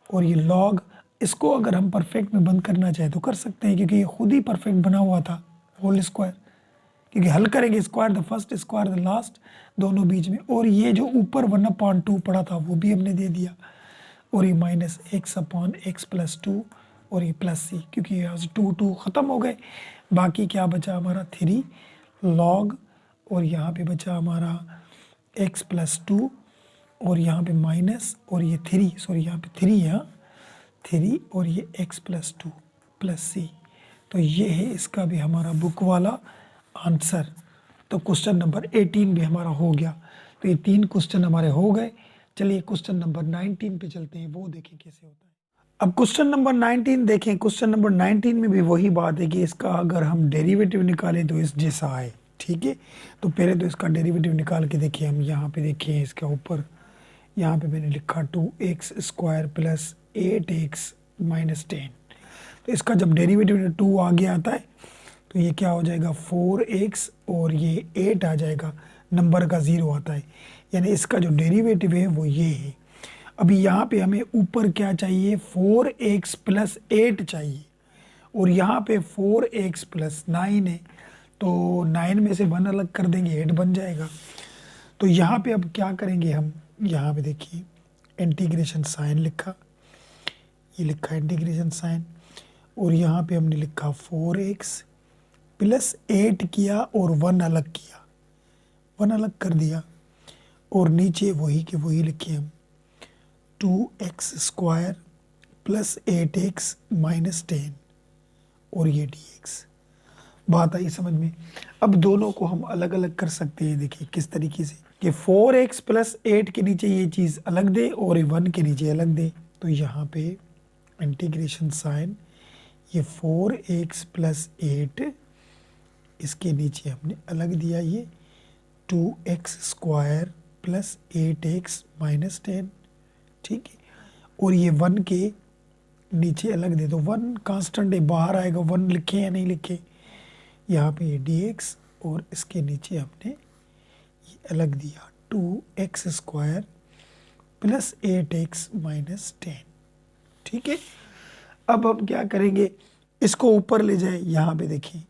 Speaker 1: और ये लॉग, इसको अगर हम परफेक्ट में बंद करना चाहे तो कर सकते हैं, क्योंकि ये खुद ही परफेक्ट बना हुआ था होल स्क्वायर, क्योंकि हल करेंगे square the first square the last, दोनों बीच में, और ये जो ऊपर 1/2 पड़ा था वो भी हमने दे दिया, और ये माइनस x/x प्लस 2, और ये प्लस c, क्योंकि यहाँ से 2 ख़त्म हो गए, बाकी क्या बचा हमारा 3 लॉग, और यहाँ पे बचा हमारा x प्लस 2 और यहाँ पे माइनस और ये 3, सॉरी यहाँ पे 3 है, 3 और ये x प्लस 2 प्लस c। तो ये है इसका भी हमारा बुक वाला आंसर। तो क्वेश्चन नंबर 18 भी हमारा हो गया। तो ये 3 क्वेश्चन हमारे हो गए। चलिए क्वेश्चन नंबर 19 पे चलते हैं, वो देखें कैसे होता है। अब क्वेश्चन नंबर 19 देखें। क्वेश्चन नंबर 19 में भी वही बात है कि इसका अगर हम डेरिवेटिव निकालें तो इस जैसा आए, ठीक है। तो पहले तो इसका डेरिवेटिव निकाल के देखिए। हम यहाँ पे देखिए इसका ऊपर, यहाँ पे मैंने लिखा 2x square plus 8x minus 10। तो इसका जब डेरिवेटिव 2 आगे आता है तो ये क्या हो जाएगा 4x और ये 8 आ जाएगा, नंबर का 0 आता है, यानी इसका जो डेरिवेटिव है वो ये है। अभी यहाँ पे हमें ऊपर क्या चाहिए 4x प्लस 8 चाहिए और यहाँ पे 4x प्लस 9 है। तो 9 में से 1 अलग कर देंगे 8 बन जाएगा। तो यहाँ पे अब क्या करेंगे हम, यहाँ पे देखिए इंटीग्रेशन साइन लिखा, ये लिखा इंटीग्रेशन साइन, और यहाँ पे हमने लिखा 4x प्लस 8 किया और 1 अलग किया, 1 अलग कर दिया, और नीचे वही के वही लिखे हम 2x square plus 8x minus 10 और ये dx। बात आई समझ में। अब दोनों को हम अलग अलग कर सकते हैं, देखिए किस तरीके से कि 4x प्लस 8 के नीचे ये चीज़ अलग दे और 1 के नीचे अलग दे। तो यहाँ पे इंटीग्रेशन साइन, ये 4x प्लस 8 इसके नीचे हमने अलग दिया ये 2x square plus 8x minus 10, ठीक है। और ये 1 के नीचे अलग दे, तो 1 कांस्टेंट है, बाहर आएगा, 1 लिखे या नहीं लिखे। यहाँ पे ये dx और इसके नीचे हमने ये अलग दिया 2x square plus 8x minus 10, ठीक है। अब हम क्या करेंगे, इसको ऊपर ले जाए, यहाँ पे देखिए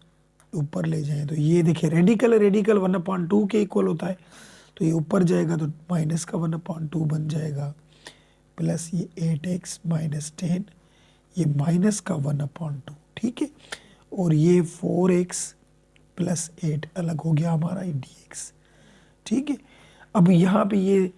Speaker 1: ऊपर ले जाएं तो ये देखिए रेडिकल 1/2 के इक्वल होता है। तो ये ऊपर जाएगा तो माइनस का 1/2 बन जाएगा, प्लस ये 8x माइनस 10, ये माइनस का 1/2, ठीक है। और ये 4x प्लस 8 अलग हो गया हमारा ये dx, ठीक है। अब यहाँ पे ये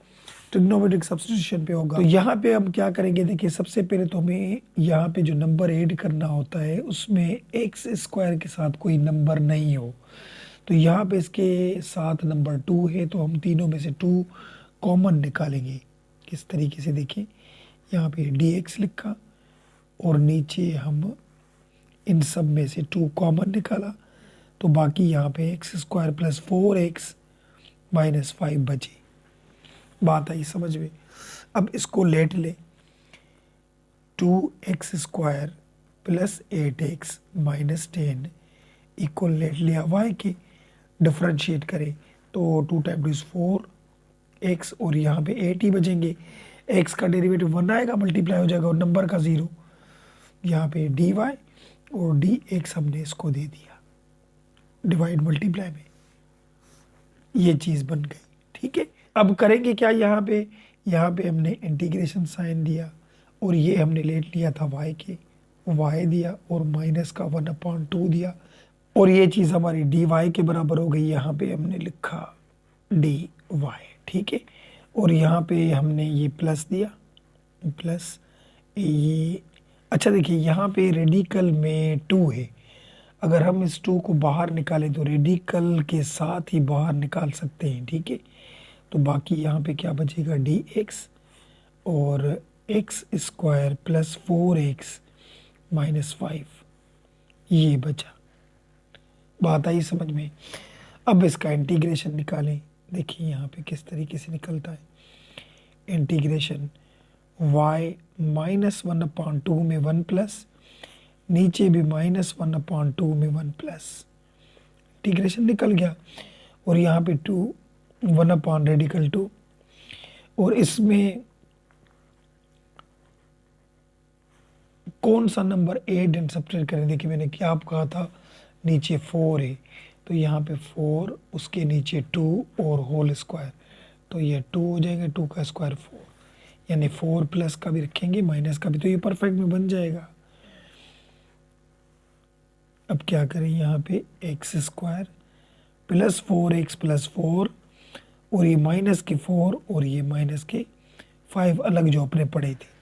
Speaker 1: ट्रिग्नोमेट्रिक सब्स्टिट्यूशन पे होगा। तो यहाँ पे हम क्या करेंगे, देखिए सबसे पहले तो हमें यहाँ पे जो नंबर ऐड करना होता है उसमें एक्स स्क्वायर के साथ कोई नंबर नहीं हो। तो यहाँ पे इसके साथ नंबर 2 है, तो हम तीनों में से 2 कॉमन निकालेंगे। किस तरीके से देखें, यहाँ पे dx लिखा और नीचे हम इन सब में से 2 कॉमन निकाला, तो बाकी यहाँ पे x square plus 4x minus 5 बचे। बात आई समझ में। अब इसको लेट ले, 2x square plus 8x minus 10 equal let लिया y के, डिफ्रेंशिएट करें तो 2 टाइम 2 4x और यहाँ पे 8 ही बचेंगे। x का डेरिवेटिव 1 आएगा, मल्टीप्लाई हो जाएगा और नंबर का 0, यहाँ पे dy और dx हमने इसको दे दिया डिवाइड मल्टीप्लाई में, ये चीज़ बन गई, ठीक है। अब करेंगे क्या, यहाँ पे हमने इंटीग्रेशन साइन दिया और ये हमने लेट लिया था y के, y दिया और माइनस का 1/2 दिया और ये चीज़ हमारी dy के बराबर हो गई। यहाँ पे हमने लिखा dy, ठीक है। और यहाँ पे हमने ये प्लस दिया, प्लस ये, अच्छा देखिए यहाँ पे रेडिकल में 2 है, अगर हम इस 2 को बाहर निकालें तो रेडिकल के साथ ही बाहर निकाल सकते हैं, ठीक है। तो बाकी यहाँ पे क्या बचेगा dx और x square plus 4x minus 5, ये बचा। बात आई समझ में। अब इसका इंटीग्रेशन निकालें, देखिए यहाँ पे किस तरीके से निकलता है। इंटीग्रेशन y माइनस 1/2 में 1 प्लस, नीचे भी माइनस 1/2 में 1 प्लस, इंटीग्रेशन निकल गया। और यहाँ पे 2 1 रेडिकल 2, और इसमें कौन सा नंबर ऐड एंड सब्ट्रैक्ट करें। देखिए मैंने क्या आप कहा था, नीचे 4 है तो यहाँ पे 4, उसके नीचे 2 और होल स्क्वायर, तो ये 2 हो जाएगा, 2 का स्क्वायर 4, यानी 4 प्लस का भी रखेंगे माइनस का भी, तो ये परफेक्ट में बन जाएगा। अब क्या करें, यहाँ पे एक्स स्क्वायर +4x+4 और ये -4 और ये -5 अलग जो अपने पढ़े थे।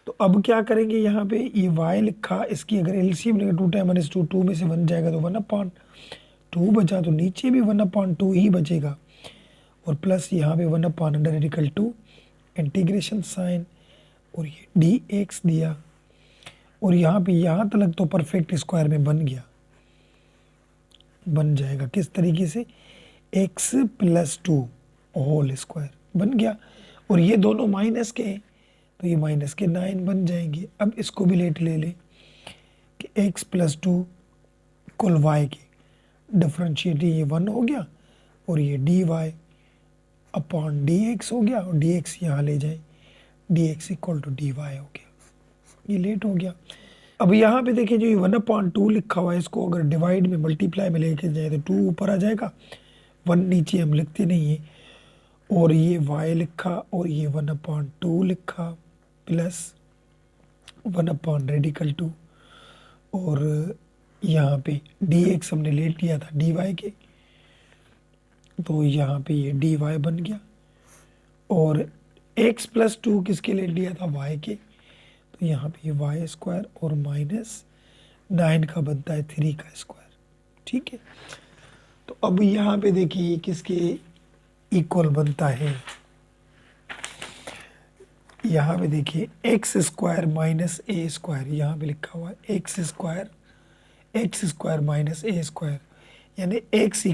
Speaker 1: तो अब क्या करेंगे, यहाँ पे ये y लिखा, इसकी अगर एलसीएम लेंगे 2 टाइम -2, 2 में से 1 जाएगा तो 1/2 बचा, तो नीचे भी 1/2 ही बचेगा, और प्लस यहाँ पे 1/2 इंटीग्रेशन साइन, और ये dx दिया, और यहाँ पे यहाँ तक तो परफेक्ट स्क्वायर में बन जाएगा किस तरीके से, x+2 होल स्क्वायर बन गया, और ये दोनों माइनस के हैं तो ये -9 बन जाएंगे। अब इसको भी लेट ले ले कि x+2 कुल y के डिफ्रेंशिएट, ये 1 हो गया, और ये dy/dx हो गया, और dx यहाँ ले जाए, dx = dy हो गया, ये लेट हो गया। अब यहाँ पे देखिए जो ये 1/2 लिखा हुआ है, इसको अगर डिवाइड में मल्टीप्लाई में लेके जाए तो 2 ऊपर आ जाएगा, 1 नीचे हम लिखते नहीं है, और ये y लिखा, और ये 1/2 लिखा, प्लस 1/2, और यहाँ पे dx हमने लेट लिया था dy के, तो यहाँ पे ये dy बन गया, और x+2 किसके लेट लिया था, y के, तो यहाँ पे ये y² और -9 का बनता है 3 का स्क्वायर। ठीक है, तो अब यहाँ पे देखिए किसके इक्वल बनता है, यहाँ पे देखिए x² -a², यहाँ पे लिखा हुआ है x² -a², यानी x =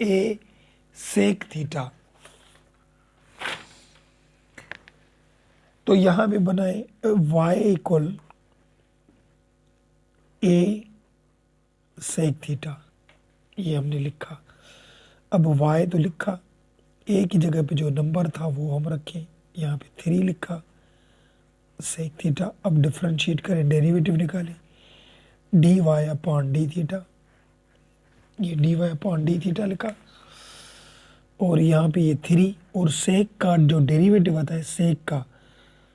Speaker 1: a sec थीटा। तो यहाँ पे बनाए y = a sec थीटा, ये हमने लिखा। अब y तो लिखा, a की जगह पे जो नंबर था वो हम रखें, यहाँ पे 3 लिखा sec थीटा। अब डिफ्रेंशिएट करें, डेरिवेटिव निकालें, dy/d थीटा, ये dy/d थीटा लिखा, और यहाँ पे ये 3, और सेक का जो डेरिवेटिव आता है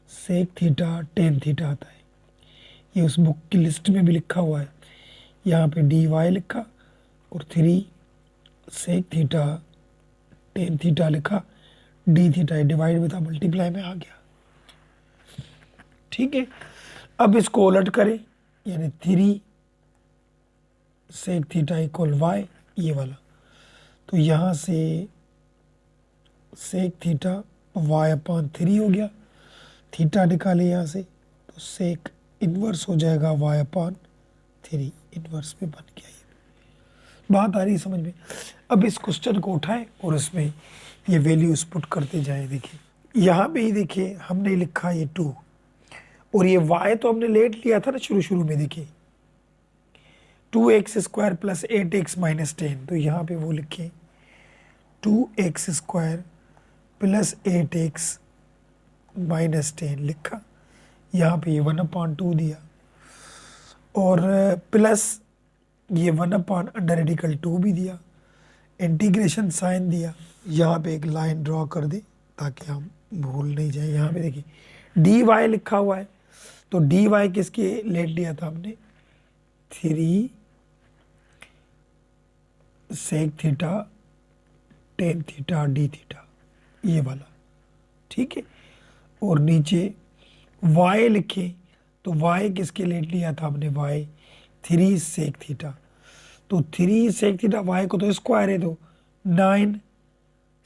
Speaker 1: सेक थीटा tan थीटा आता है, ये उस बुक की लिस्ट में भी लिखा हुआ है। यहाँ पे dy लिखा, और 3 सेक थीटा tan थीटा लिखा, d थीटा डिवाइड में था, मल्टीप्लाई में आ गया। ठीक है, अब इसको उलट करें, यानी 3 सेक थीटा = y, ये वाला, तो यहाँ से सेक थीटा y/3 हो गया, थीटा निकाले यहाँ से, तो सेक इन्वर्स हो जाएगा y/3, इन्वर्स में बन गया। ये बात आ रही है समझ में। अब इस क्वेश्चन को उठाएं और इसमें ये वैल्यूज पुट करते जाएं। देखिए यहाँ पे ही देखिए हमने लिखा ये 2, और ये y तो हमने लेट लिया था ना शुरू में, देखिए 2x² + 8x - 10, तो यहाँ पे वो लिखे 2x² + 8x - 10 लिखा, यहाँ पे ये 1/2 दिया, और प्लस ये 1/√2 भी दिया, इंटीग्रेशन साइन दिया, यहाँ पे एक लाइन ड्रॉ कर दे ताकि हम भूल नहीं जाए। यहाँ पे देखिए dy लिखा हुआ है, तो dy किसके लेट लिया था हमने, 3 sec theta tan theta d theta, ये वाला। ठीक है, और नीचे y लिखे, तो y किसके लेट लिया था हमने, y 3 सेक थीटा, तो 3 सेक थीटा y को तो स्क्वायर है, तो 9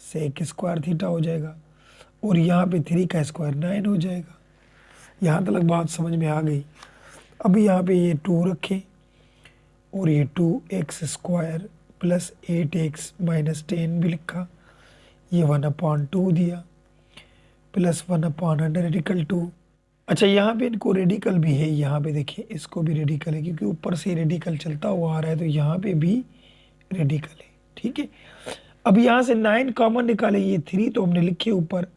Speaker 1: सेक स्क्वायर थीटा हो जाएगा, और यहाँ पे 3 का स्क्वायर 9 हो जाएगा। यहाँ तक बात समझ में आ गई। अब यहाँ पे ये 2 रखें, और ये 2x² + 8x - 10 भी लिखा, ये 1/2 दिया, प्लस 1/√2। अच्छा यहाँ पे इनको रेडिकल भी है, यहाँ पे देखिए इसको भी रेडिकल है, क्योंकि ऊपर से रेडिकल चलता हुआ आ रहा है, तो यहाँ पे भी रेडिकल है। ठीक है, अब यहाँ से 9 कॉमन निकाले, ये 3 तो हमने लिखे ऊपर,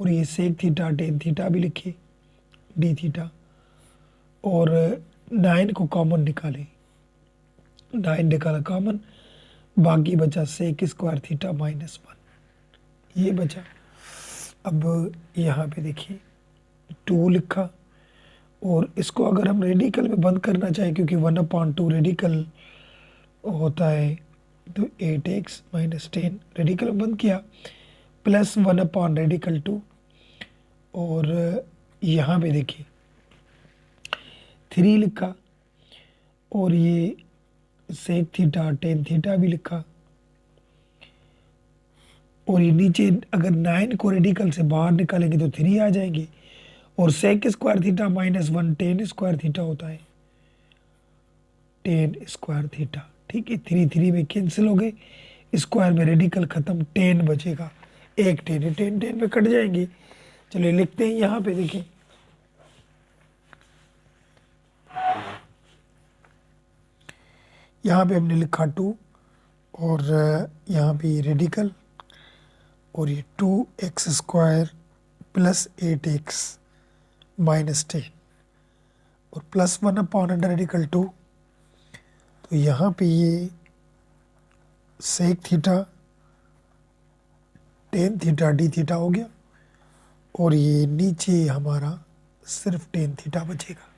Speaker 1: और ये सेक थीटा tan थीटा भी लिखे, d थीटा, और 9 को कॉमन निकाले, 9 निकाला कॉमन, बाकी बचा sec² थीटा -1, ये बचा। अब यहाँ पे देखिए 2 लिखा, और इसको अगर हम रेडिकल में बंद करना चाहें, क्योंकि 1/2 रेडिकल होता है तो 8x माइनस 10 रेडिकल बंद किया, प्लस 1 अपॉन रेडिकल 2, और यहाँ पे देखिए 3 लिखा, और ये सेक थीटा टेन थीटा भी लिखा, और ये नीचे अगर 9 को रेडिकल से बाहर निकालेंगे तो 3 आ जाएंगे, और sec square theta minus 1 tan square theta होता है, टेन स्क्वायर थीटा। ठीक है, 3 3 में कैंसिल हो गए, स्क्वायर में रेडिकल खत्म, 10 बचेगा, एक 10 10 10 में कट जाएंगे। चलिए लिखते हैं यहाँ पे, देखिए यहाँ पे हमने लिखा 2, और यहाँ पे रेडिकल, और ये 2x square plus 8x minus 10, और प्लस 1 अपॉन अंडर रेडिकल 2। तो यहाँ पे ये sec theta tan theta d theta हो गया, और ये नीचे हमारा सिर्फ टेन थीटा बचेगा,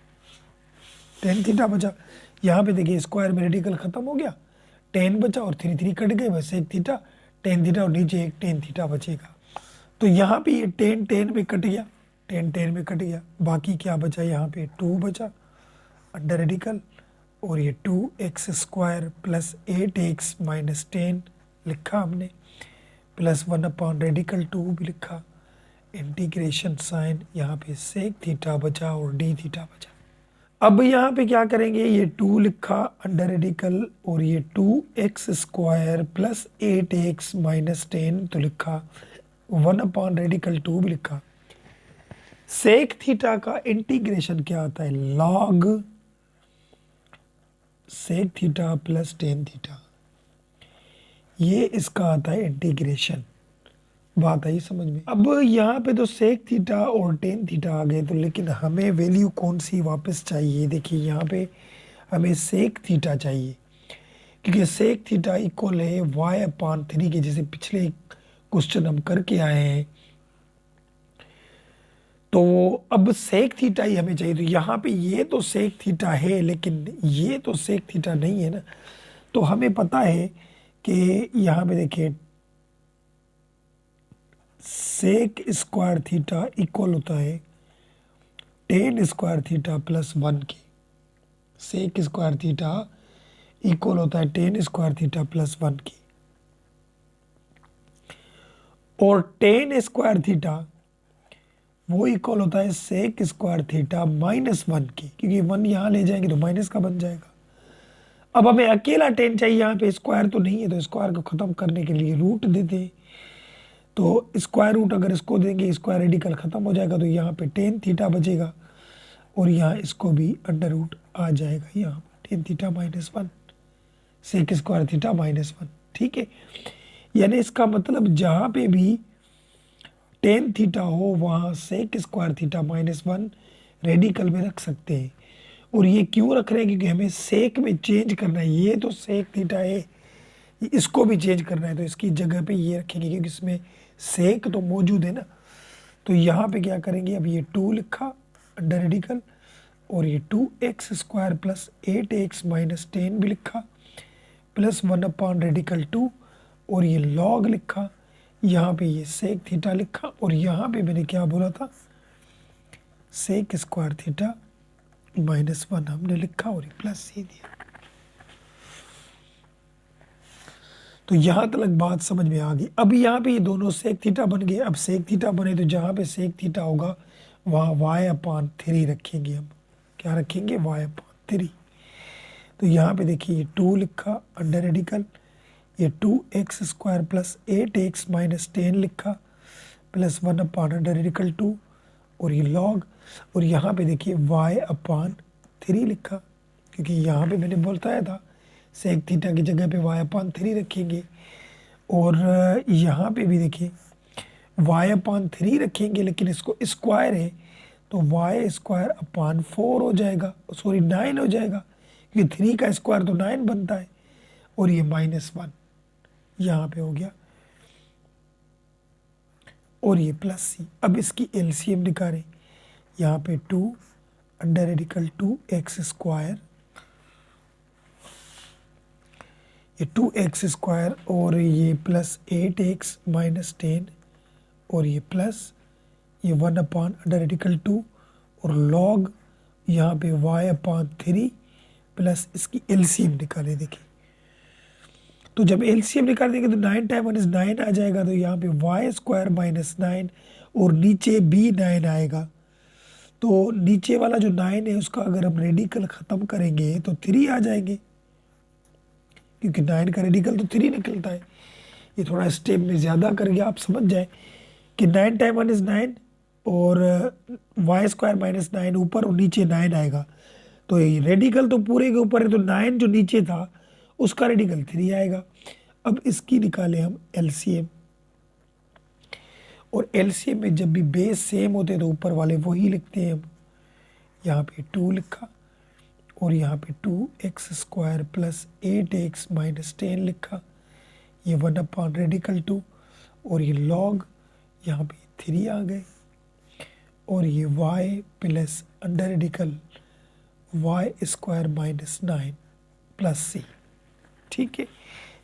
Speaker 1: टेन थीटा बचा। यहाँ पे देखिए स्क्वायर में रेडिकल खत्म हो गया, 10 बचा और 3 3 कट गए, बस एक थीटा टेन थीटा, और नीचे एक टेन थीटा बचेगा। तो यहाँ पे ये 10 10 में कट गया, 10 10 में कट गया, बाकी क्या बचा, यहाँ पे 2 बचा अंडर रेडिकल, और ये 2x square plus 8x minus 10 लिखा हमने, प्लस 1 अपॉन रेडिकल 2 भी लिखा, इंटीग्रेशन साइन, यहाँ पे सेक थीटा बचा और डी थीटा बचा। अब यहाँ पे क्या करेंगे, ये 2 लिखा अंडर रेडिकल, और ये 2x square plus 8x minus 10 तो लिखा, 1 अपॉन रेडिकल 2 भी लिखा। सेक थीटा का इंटीग्रेशन क्या आता है, log sec theta plus tan theta, ये इसका आता है इंटीग्रेशन। बात आई समझ में। अब यहाँ पे तो सेक थीटा और टेन थीटा आ गए, तो लेकिन हमें वैल्यू कौन सी वापस चाहिए, देखिए यहाँ पे हमें सेक थीटा चाहिए, क्योंकि सेक थीटा इक्वल है y अपान 3 के, जैसे पिछले क्वेश्चन हम करके आए हैं। तो अब सेक थीटा ही हमें चाहिए, तो यहाँ पे ये तो सेक थीटा है, लेकिन ये तो सेक थीटा नहीं है ना। तो हमें पता है कि यहाँ पे देखिए सेक स्क्वायर थीटा इक्वल होता है टेन स्क्वायर थीटा प्लस 1 की। सेक स्क्वायर थीटा इक्वल होता है टेन स्क्वायर थीटा प्लस 1 की, और टेन स्क्वायर थीटा वो इक्वल होता है सेक स्क्वायर थीटा माइनस 1 की, क्योंकि 1 यहाँ ले जाएंगे तो माइनस का बन जाएगा। अब हमें अकेला टेन चाहिए, यहाँ पे स्क्वायर तो नहीं है, तो स्क्वायर को खत्म करने के लिए रूट देते हैं। तो स्क्वायर रूट अगर इसको देंगे, स्क्वायर रेडिकल खत्म हो जाएगा, तो यहाँ पे टेन थीटा बचेगा, और यहाँ इसको भी अंडर रूट आ जाएगा, यहाँ tan theta minus 1, sec square theta minus 1। ठीक है, यानी इसका मतलब जहाँ पे भी टेन थीटा हो वहाँ sec square theta minus 1 radical में रख सकते हैं। और ये क्यों रख रहे हैं, क्योंकि हमें सेक में चेंज करना है। ये तो सेक थीटा है, इसको भी चेंज करना है, तो इसकी जगह पे ये रखेंगे, क्योंकि इसमें सेक तो मौजूद है ना। तो यहाँ पे क्या करेंगे, अब ये 2 लिखा अंडर रेडिकल, और ये 2x square plus 8x minus 10 भी लिखा, प्लस 1 अपॉन रेडिकल 2, और ये लॉग लिखा, यहाँ पे ये सेक थीटा लिखा, और यहाँ पे मैंने क्या बोला था, सेक स्क्वायर थीटा माइनस 1 हमने लिखा, और ये प्लस सी दिया। तो यहाँ तक बात समझ में आ गई। अब यहाँ पे ये दोनों सेक थीटा बन गए। अब सेक थीटा बने तो जहाँ पे सेक थीटा होगा वहाँ y अपान 3 रखेंगे। हम क्या रखेंगे, y अपान 3। तो यहाँ पे देखिए ये 2 लिखा अंडर रेडिकल, ये 2x square plus 8x minus 10 लिखा, प्लस 1 अपान अंडर रेडिकल 2, और ये लॉग, और यहाँ पे देखिए y अपान 3 लिखा, क्योंकि यहाँ पे मैंने बताया था सेक थीटा की जगह पे y अपान 3 रखेंगे। और यहाँ पे भी देखिए y अपान 3 रखेंगे, लेकिन इसको स्क्वायर है तो y स्क्वायर अपान 4 हो जाएगा, सॉरी 9 हो जाएगा, क्योंकि 3 का स्क्वायर तो 9 बनता है। और ये माइनस 1 यहाँ पे हो गया, और ये प्लस सी। अब इसकी एलसीएम निकालें, यहाँ पे 2 अंडर रेडिकल 2x स्क्वायर, ये 2x² और ये प्लस 8x माइनस 10 और ये प्लस ये 1/√2 और लॉग यहाँ पे y/3 प्लस इसकी एलसीएम निकाले। देखिए तो जब एलसीएम निकाल देंगे तो 9 टाइम 1 इज 9 आ जाएगा, तो यहाँ पे y² माइनस 9 और नीचे भी 9 आएगा। तो नीचे वाला जो 9 है उसका अगर हम रेडिकल ख़त्म करेंगे तो 3 आ जाएंगे, क्योंकि 9 का रेडिकल तो 3 निकलता है। ये थोड़ा स्टेप में ज़्यादा करके आप समझ जाए कि 9 टाइम 1 इज 9 और y² माइनस 9 ऊपर और नीचे 9 आएगा। तो ये रेडिकल तो पूरे के ऊपर है, तो 9 जो नीचे था उसका रेडिकल 3 आएगा। अब इसकी निकालें हम एलसीएम, और एलसीएम में जब भी बेस सेम होते हैं तो ऊपर वाले वही लिखते हैं हम। यहाँ पे 2 लिखा और यहाँ पे 2x² प्लस 8x माइनस 10 लिखा, ये 1/√2 और ये लॉग यहाँ पे 3 आ गए और ये y plus y² minus 9 plus c। ठीक है,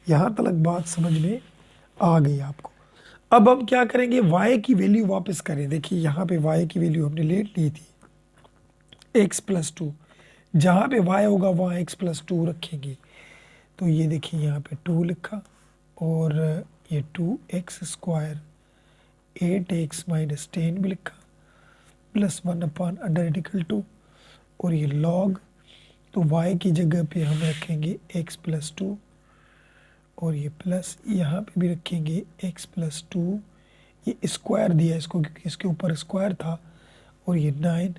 Speaker 1: यहाँ तक बात समझ में आ गई आपको। अब हम क्या करेंगे, y की वैल्यू वापस करें। देखिए यहाँ पे y की वैल्यू हमने ले ली थी x+2, जहाँ पे y होगा वहाँ x+2 रखेंगे। तो ये देखिए यहाँ पे 2 लिखा और ये 2x² 8x माइनस 10 भी लिखा प्लस 1/√2 और ये लॉग, तो y की जगह पे हम रखेंगे x+2 और ये प्लस यहाँ पे भी रखेंगे x+2, ये स्क्वायर दिया इसको क्योंकि इसके ऊपर स्क्वायर था, और ये 9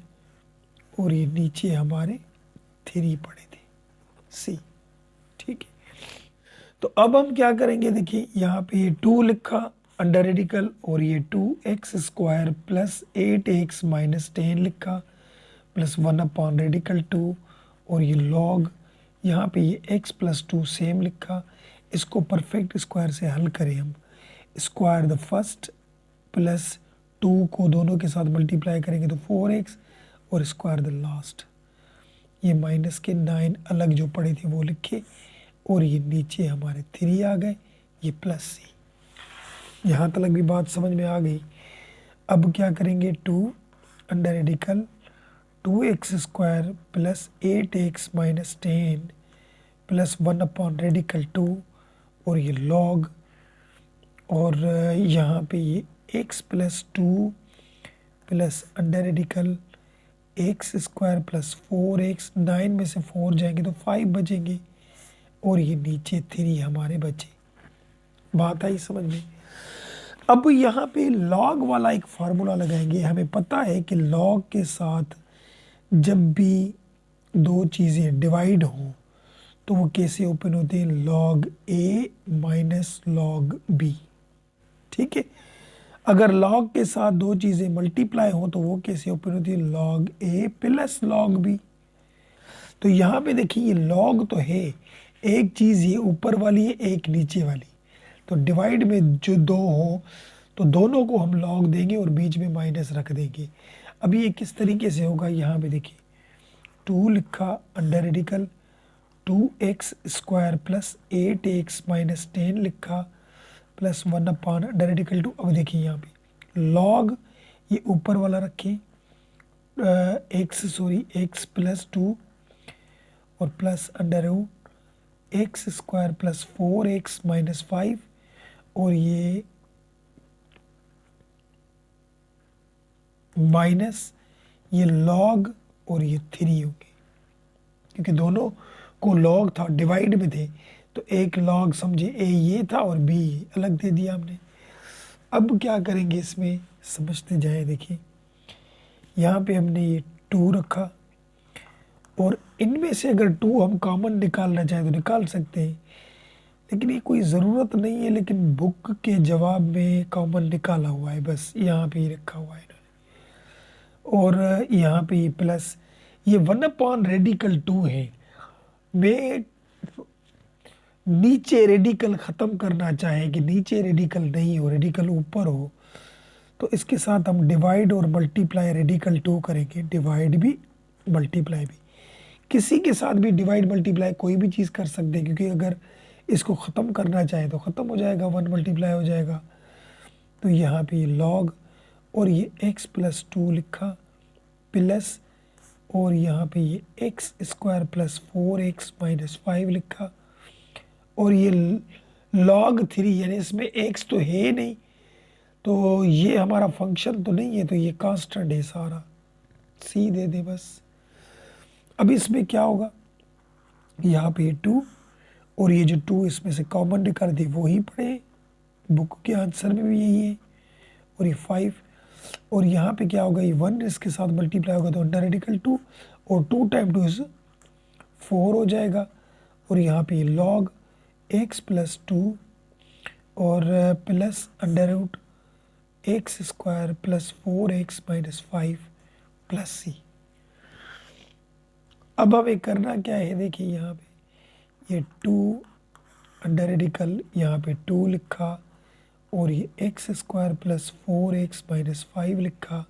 Speaker 1: और ये नीचे हमारे 3 पड़े थे c। ठीक है, तो अब हम क्या करेंगे, देखिए यहाँ पे ये 2 लिखा अंडर रेडिकल और ये 2x² प्लस 8x माइनस 10 लिखा प्लस 1/√2 और ये लॉग, यहाँ पे ये x+2 सेम लिखा। इसको परफेक्ट स्क्वायर से हल करें हम, स्क्वायर द फर्स्ट प्लस 2 को दोनों के साथ मल्टीप्लाई करेंगे तो 4x और स्क्वायर द लास्ट, ये माइनस के 9 अलग जो पड़े थे वो लिखे और ये नीचे हमारे 3 आ गए, ये प्लस c। यहाँ तक भी बात समझ में आ गई। अब क्या करेंगे, 2 under radical 2x² plus 8x minus 10 plus 1/√2 और ये लॉग, और यहाँ पे ये x+2 plus under radical x² plus 4x, 9 में से 4 जाएंगे तो 5 बचेंगे और ये नीचे 3 हमारे बचे। बात आई समझ में। अब यहाँ पे लॉग वाला एक फार्मूला लगाएंगे। हमें पता है कि लॉग के साथ जब भी दो चीज़ें डिवाइड हों तो वो कैसे ओपन होते हैं, log a minus log b। ठीक है, अगर log के साथ दो चीज़ें मल्टीप्लाई हों तो वो कैसे ओपन होती है, log a plus log b। तो यहाँ पे देखिए ये log तो है, एक चीज़ ये ऊपर वाली है एक नीचे वाली, तो डिवाइड में जो दो हो तो दोनों को हम log देंगे और बीच में माइनस रख देंगे। अभी ये किस तरीके से होगा, यहाँ पे देखिए 2 लिखा under radical 2x² plus 8x minus 10 लिखा प्लस 1/√2। अब देखिए यहाँ पे log ये ऊपर वाला रखें x+2 और plus x² plus 4x minus 5 और ये माइनस ये log और ये 3 हो गए, क्योंकि दोनों को log था डिवाइड में थे, तो एक log समझे a ये था और b अलग दे दिया हमने। अब क्या करेंगे इसमें समझते जाए। देखिए यहाँ पे हमने ये 2 रखा और इनमें से अगर 2 हम कॉमन निकालना चाहें तो निकाल सकते हैं, लेकिन ये कोई ज़रूरत नहीं है, लेकिन बुक के जवाब में कॉमन निकाला हुआ है, बस यहाँ पे ही रखा हुआ है इन्होंने। और यहाँ पे ये प्लस ये 1/√2 है। मैं नीचे रेडिकल ख़त्म करना चाहें कि नीचे रेडिकल नहीं हो, रेडिकल ऊपर हो, तो इसके साथ हम डिवाइड और मल्टीप्लाई रेडिकल 2 करेंगे, डिवाइड भी मल्टीप्लाई भी। किसी के साथ भी डिवाइड मल्टीप्लाई कोई भी चीज़ कर सकते हैं, क्योंकि अगर इसको ख़त्म करना चाहे तो ख़त्म हो जाएगा, 1 मल्टीप्लाई हो जाएगा। तो यहाँ पे ये लॉग और ये x प्लस 2 लिखा प्लस और यहाँ पे ये x square plus 4x minus 5 लिखा और ये log 3 यानी इसमें x तो है नहीं, तो ये हमारा फंक्शन तो नहीं है, तो ये कांस्टेंट है सारा, सी दे दे बस। अब इसमें क्या होगा, यहाँ पे 2 और ये जो 2 इसमें से कॉमन निकाल दी वही पड़े, बुक के आंसर में भी यही है, और ये 5 और यहाँ पे क्या होगा, ये 1 इसके साथ मल्टीप्लाई होगा तो अंडर रेडिकल 2 और 2 टाइम 2 इज 4 हो जाएगा और यहाँ पे ये लॉग x प्लस 2 और plus under root x square plus 4x minus 5 plus c. अब हमें करना क्या है, देखिए यहाँ पे ये 2 अंडर रेडिकल यहाँ पे 2 लिखा और ये x square plus 4x minus 5 लिखा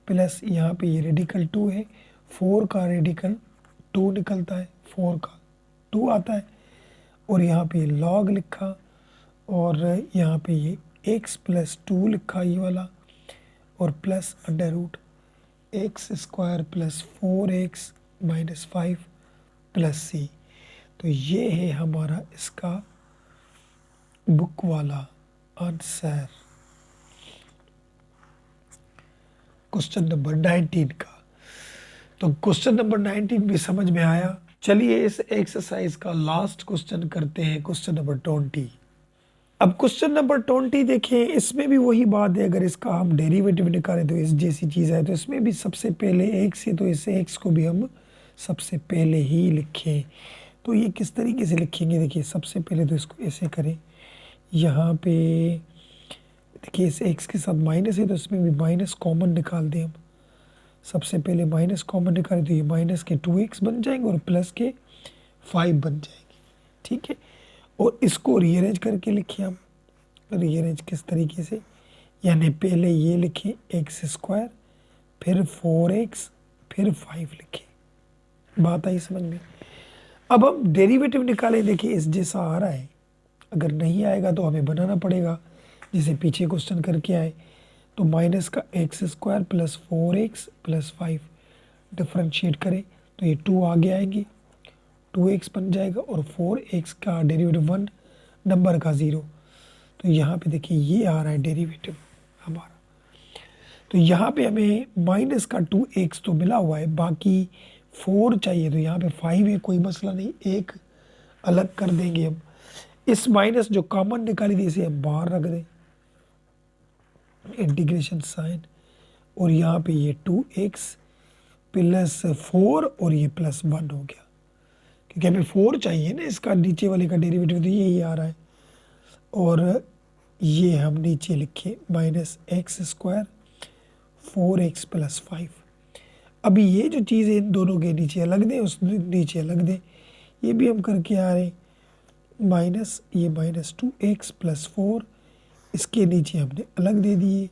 Speaker 1: प्लस यहाँ पे ये रेडिकल 2 है, 4 का रेडिकल 2 निकलता है, 4 का 2 आता है और यहाँ पे ये लॉग लिखा और यहाँ पे ये x प्लस 2 लिखा ये वाला और plus under root x square plus 4x minus 5 plus c. तो ये है हमारा इसका बुक वाला आंसर, क्वेश्चन नंबर 19 का। तो क्वेश्चन नंबर 19 भी समझ में आया। चलिए इस एक्सरसाइज का लास्ट क्वेश्चन करते हैं, क्वेश्चन नंबर 20। अब क्वेश्चन नंबर 20 देखें, इसमें भी वही बात है, अगर इसका हम डेरिवेटिव निकालें तो इस जैसी चीज़ है, तो इसमें भी सबसे पहले x है तो इस x को भी हम सबसे पहले ही लिखें। तो ये किस तरीके से लिखेंगे, देखिए सबसे पहले तो इसको ऐसे करें, यहाँ पे देखिए इस x के साथ माइनस है तो इसमें भी माइनस कॉमन निकाल दें हम। सबसे पहले माइनस कॉमन निकालें तो ये माइनस के 2x बन जाएंगे और प्लस के 5 बन जाएंगे, ठीक है। और इसको रीअरेंज करके लिखिए हम, रीअरेंज किस तरीके से, यानी पहले ये लिखें एक्स स्क्वायर फिर 4x फिर 5 लिखें, बात आई समझ में। अब हम डेरिवेटिव निकालें, देखिए इस जैसा आ रहा है, अगर नहीं आएगा तो हमें बनाना पड़ेगा जैसे पीछे क्वेश्चन करके आए। तो माइनस का x square plus 4x plus 5 differentiate करें तो ये 2 आगे आएंगे, 2x बन जाएगा और 4x का डेरिवेटिव 1 नंबर का 0। तो यहाँ पे देखिए ये आ रहा है डेरिवेटिव हमारा। तो यहाँ पे हमें माइनस का 2x तो मिला हुआ है, बाकी 4 चाहिए, तो यहाँ पे 5 है, कोई मसला नहीं, एक अलग कर देंगे हम। इस माइनस जो कॉमन निकाली थी इसे हम बाहर रख दें, इंटीग्रेशन साइन, और यहाँ पे ये 2x प्लस 4 और ये प्लस 1 हो गया, क्योंकि हमें 4 चाहिए ना, इसका नीचे वाले का डेरिवेटिव तो यही आ रहा है। और ये हम नीचे लिखे minus x square 4x plus 5। अभी ये जो चीज़ है इन दोनों के नीचे अलग दें, उस नीचे अलग दें, ये भी हम करके आ रहे हैं। माइनस ये माइनस 2x प्लस 4, इसके नीचे हमने अलग दे दिए,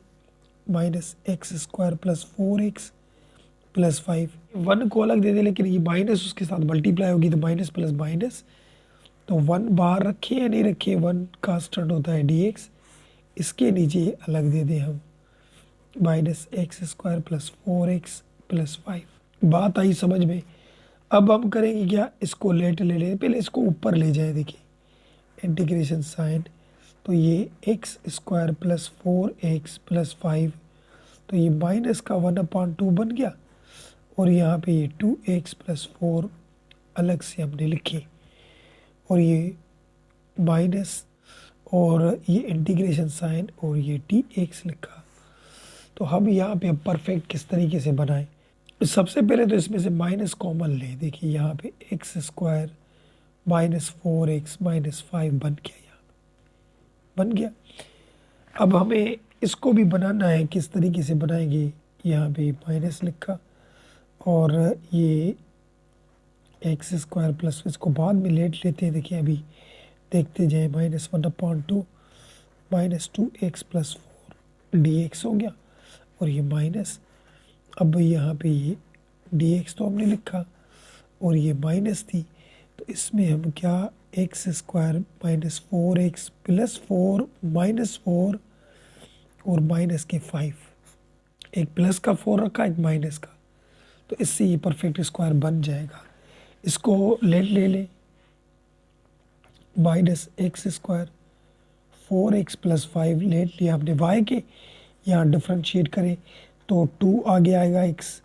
Speaker 1: minus x square plus 4x plus 5। 1 को अलग दे दे, लेकिन ये माइनस उसके साथ मल्टीप्लाई होगी तो माइनस प्लस माइनस, तो 1 बाहर रखे या नहीं रखे, 1 कांस्टेंट होता है dx, इसके नीचे अलग दे दें हम, minus x square plus 4x plus 5। बात आई समझ में। अब हम करेंगे क्या, इसको लेट ले लें, पहले इसको ऊपर ले जाए, देखिए इंटीग्रेशन साइन, तो ये x square plus 4x plus 5, तो ये माइनस का 1/2 बन गया और यहाँ पे ये 2x प्लस 4 अलग से हमने लिखे और ये माइनस और ये इंटीग्रेशन साइन और ये dx लिखा। तो हम यहाँ पे परफेक्ट किस तरीके से बनाएं, सबसे पहले तो इसमें से माइनस कॉमन ले, देखिए यहाँ पे x square minus 4x minus 5 बन गया, यहाँ बन गया। अब हमें इसको भी बनाना है, किस तरीके से बनाएंगे, यहाँ पे माइनस लिखा और ये एक्स स्क्वायर प्लस, इसको बाद में लेट लेते हैं, देखिए अभी देखते जाए, minus 1/2 minus 2x plus 4 dx हो गया और ये माइनस, अब यहाँ पे ये dx तो हमने लिखा और ये माइनस थी, तो इसमें हम क्या x square minus 4x plus 4 minus 4 और माइनस के 5, एक प्लस का 4 रखा एक माइनस का, तो इससे ये परफेक्ट स्क्वायर बन जाएगा। इसको लेट ले ले, minus x square 4x plus 5 let लिया हमने वाई के, यहाँ डिफ्रेंशिएट करें तो 2 आगे आएगा x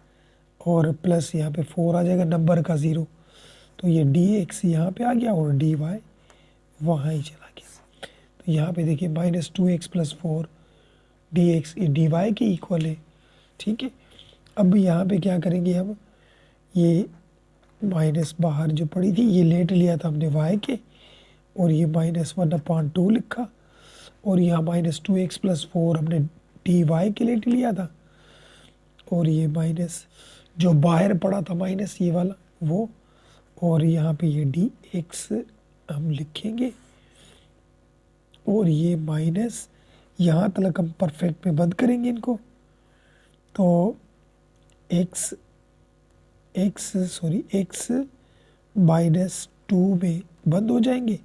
Speaker 1: और प्लस यहाँ पे 4 आ जाएगा नंबर का 0, तो ये dx यहाँ पे आ गया और dy वहाँ ही चला गया। तो यहाँ पे देखिए माइनस 2x प्लस 4 dx ये dy के इक्वल है, ठीक है। अब यहाँ पे क्या करेंगे हम, ये माइनस बाहर जो पड़ी थी ये लेट लिया था हमने y के, और ये -1/2 लिखा, और यहाँ माइनस 2x प्लस 4 हमने dy के लेट लिया था, और ये माइनस जो बाहर पड़ा था माइनस ये वाला वो, और यहाँ पे ये dx हम लिखेंगे, और ये माइनस यहाँ तक हम परफेक्ट में बंद करेंगे इनको, तो x -2 में बंद हो जाएंगे,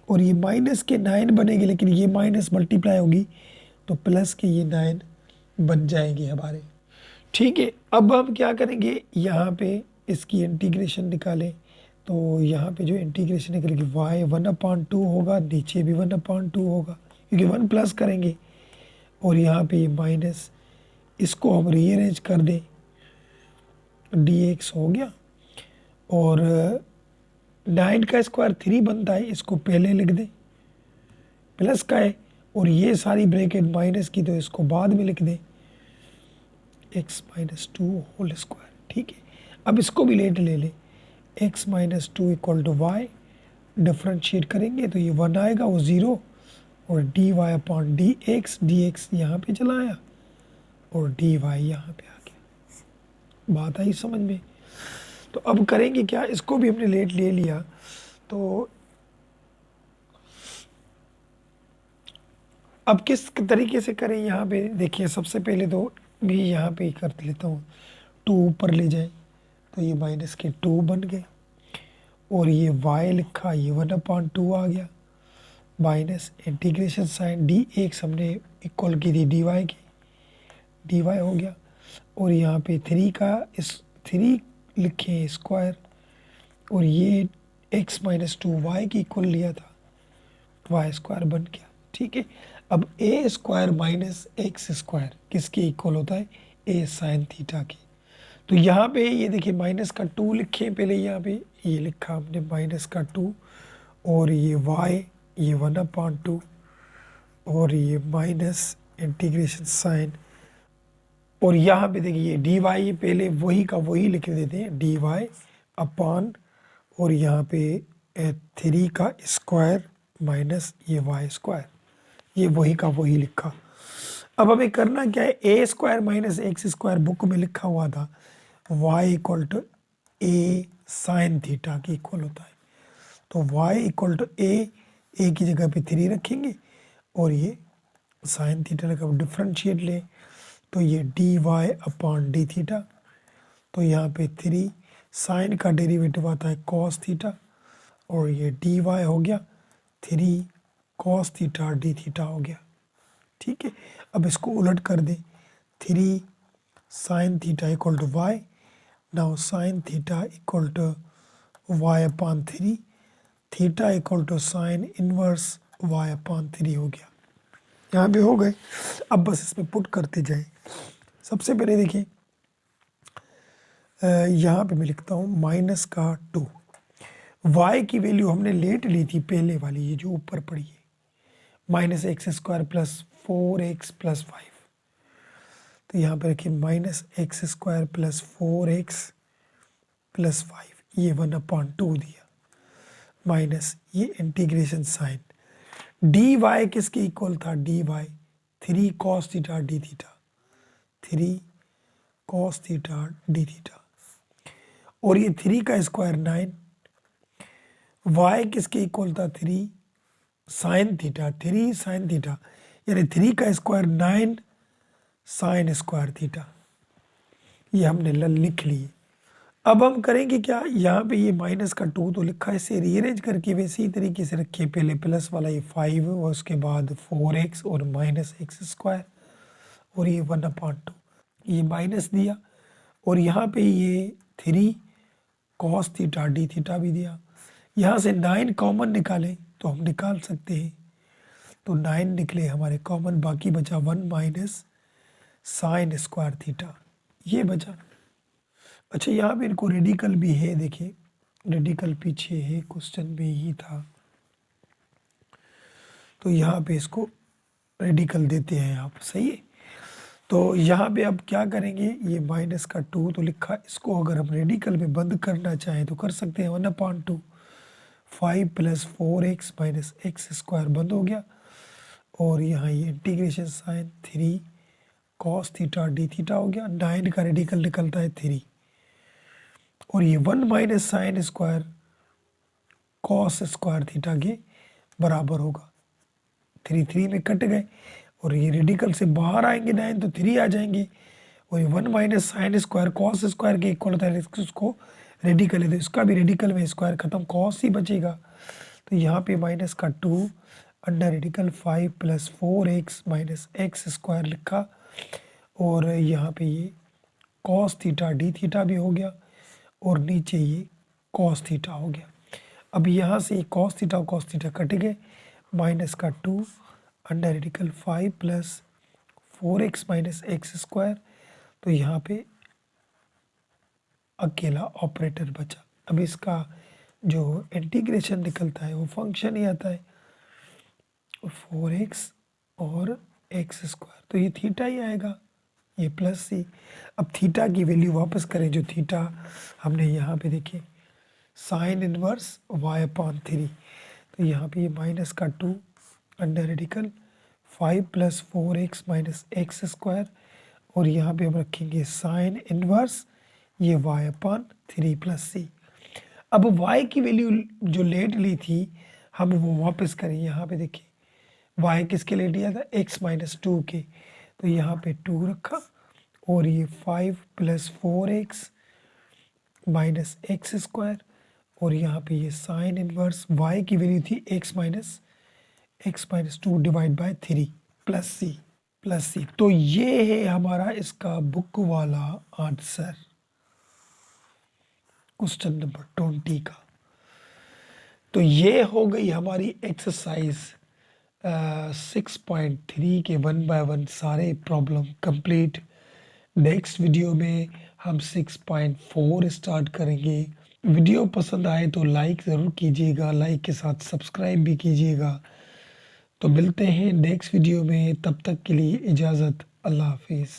Speaker 1: और ये माइनस के 9 बनेंगे, लेकिन ये माइनस मल्टीप्लाई होगी तो प्लस के ये 9 बन जाएंगे हमारे, ठीक है। अब हम क्या करेंगे, यहाँ पे इसकी इंटीग्रेशन निकालें, तो यहाँ पे जो इंटीग्रेशन निकलेगी y 1/2 होगा, नीचे भी 1/2 होगा क्योंकि 1 प्लस करेंगे, और यहाँ पे ये माइनस, इसको हम रीअरेंज कर दें, dx हो गया, और 9 का स्क्वायर 3 बनता है, इसको पहले लिख दें, प्लस का है, और ये सारी ब्रैकेट माइनस की तो इसको बाद में लिख दें, x -2 होल स्क्वायर, ठीक है। अब इसको भी लेट ले लें, x -2 equal to y, differentiate करेंगे तो ये 1 आएगा वो 0, और dx यहाँ पे चला आया और dy यहाँ पे आ गया। बात आई समझ में? तो अब करेंगे क्या, इसको भी हमने लेट ले लिया, तो अब किस तरीके से करें, यहाँ पे देखिए सबसे पहले तो भी यहाँ पे कर लेता हूँ, 2 ऊपर ले जाए तो ये माइनस के 2 बन गए, और ये y लिखा ये 1/2 आ गया, माइनस इंटीग्रेशन साइन dx हमने इक्वल की थी dy की, dy हो गया, और यहाँ पे 3 का 3 लिखे स्क्वायर, और ये x -2 y की इक्वल लिया था, y स्क्वायर बन गया, ठीक है। अब a square minus x square किसके इक्वल होता है, a साइन थीटा की, तो यहाँ पे ये देखिए माइनस का 2 लिखे पहले, यहाँ पे ये लिखा हमने माइनस का 2, और ये y ये 1/2, और ये माइनस इंटीग्रेशन साइन, और यहाँ पे देखिए ये dy पहले वही का वही लिख देते हैं, dy अपॉन, और यहाँ पे 3 का स्क्वायर माइनस ये y स्क्वायर, ये वही का वही लिखा। अब हमें करना क्या है, a square minus x square book में लिखा हुआ था y equal to a sine theta की इक्वल होता है, तो y इक्वल टू a की जगह पे 3 रखेंगे, और ये साइन थीटा लगा डिफ्रेंशिएट ले, तो ये dy अपॉन डी थीटा, तो यहाँ पे 3 साइन का डेरिवेटिव आता है कॉस थीटा, और ये dy हो गया 3 कॉस थीटा डी थीटा हो गया, ठीक है। अब इसको उलट कर दें, 3 sine theta equal to y, now sine theta equal to y upon 3, theta equal to sine inverse y upon 3 हो गया, यहाँ पे हो गए। अब बस इसमें पुट करते जाए, सबसे पहले देखिए यहाँ पे मैं लिखता हूँ माइनस का 2, y की वैल्यू हमने लेट ली थी पहले वाली, ये जो ऊपर पड़ी है minus x square plus 4x plus 5, तो यहाँ पे रखिए minus x square plus 4x plus 5, ये 1/2 दिया, माइनस ये इंटीग्रेशन साइन, dy किसके इक्वल था, dy 3 cos theta d theta, 3 cos theta d theta, और ये 3 का स्क्वायर 9, y किसके इक्वल था, 3 साइन थीटा, 3 साइन थीटा, यानी 3 का स्क्वायर 9 साइन स्क्वायर थीटा, ये हमने लिख लिए। अब हम करेंगे क्या, यहाँ पे ये माइनस का 2 तो लिखा है, इसे रीअरेंज करके वैसे ही तरीके से रखिए। पहले प्लस वाला ये 5 और उसके बाद 4x और माइनस एक्स स्क्वायर और ये 1/2, ये माइनस दिया और यहाँ पे ये 3 कॉस थीटा डी थीटा भी दिया। यहाँ से 9 कॉमन निकालें तो हम निकाल सकते हैं, तो 9 निकले हमारे कॉमन, बाकी बचा 1 माइनस साइन स्क्वायर थीटा, ये बचा। अच्छा यहाँ पे इनको रेडिकल भी है, देखिए रेडिकल पीछे है, क्वेश्चन में ही था, तो यहाँ पे इसको रेडिकल देते हैं आप, सही है। तो यहाँ पे अब क्या करेंगे, ये माइनस का 2 तो लिखा, इसको अगर हम रेडिकल में बंद करना चाहें तो कर सकते हैं। 1/2 5 + 4x माइनस एक्स स्क्वायर बंद हो गया और यहाँ ये integration sine 3 cos theta d theta हो गया। 9 का रेडिकल निकलता है 3 और ये 1 minus sine square cos square theta के बराबर होगा। 3 3 में कट गए और ये रेडिकल से बाहर आएंगे 9 तो 3 आ जाएंगे और ये 1 minus sine square cos square के इक्वल होता है, उसको रेडिकल है तो इसका भी रेडिकल में स्क्वायर खत्म, कॉस ही बचेगा। तो यहाँ पे माइनस का 2 under radical 5 + 4x minus x square लिखा और यहाँ पे ये कॉस थीटा डी थीटा भी हो गया और नीचे ये कॉस थीटा हो गया। अब यहाँ से ये कॉस थीटा कट गए, माइनस का 2 under radical 5 + 4x minus x square, तो यहाँ पे अकेला ऑपरेटर बचा। अब इसका जो इंटीग्रेशन निकलता है वो फंक्शन ही आता है 4x और एक्स स्क्वायर, तो ये थीटा ही आएगा, ये प्लस सी। अब थीटा की वैल्यू वापस करें, जो थीटा हमने यहाँ पे देखे साइन इनवर्स y/3, तो यहाँ पे ये माइनस का 2 under radical 5 + 4x minus x square और यहाँ पे हम रखेंगे साइन इनवर्स ये y/3 + c। अब y की वैल्यू जो लेट ली थी हम वो वापस करें, यहाँ पे देखिए y किसके लिए लिया था, x - 2 के, तो यहाँ पे 2 रखा और ये 5 + 4x माइनस एक्स स्क्वायर और यहाँ पे ये साइन इनवर्स y की वैल्यू थी x - 2 divide by 3 plus c. तो ये है हमारा इसका बुक वाला आंसर क्वेश्चन नंबर 20 का। तो ये हो गई हमारी एक्सरसाइज 6.3 के 1 बाय 1 सारे प्रॉब्लम कंप्लीट। नेक्स्ट वीडियो में हम 6.4 स्टार्ट करेंगे। वीडियो पसंद आए तो लाइक ज़रूर कीजिएगा, लाइक के साथ सब्सक्राइब भी कीजिएगा। तो मिलते हैं नेक्स्ट वीडियो में, तब तक के लिए इजाज़त, अल्लाह हाफिज़।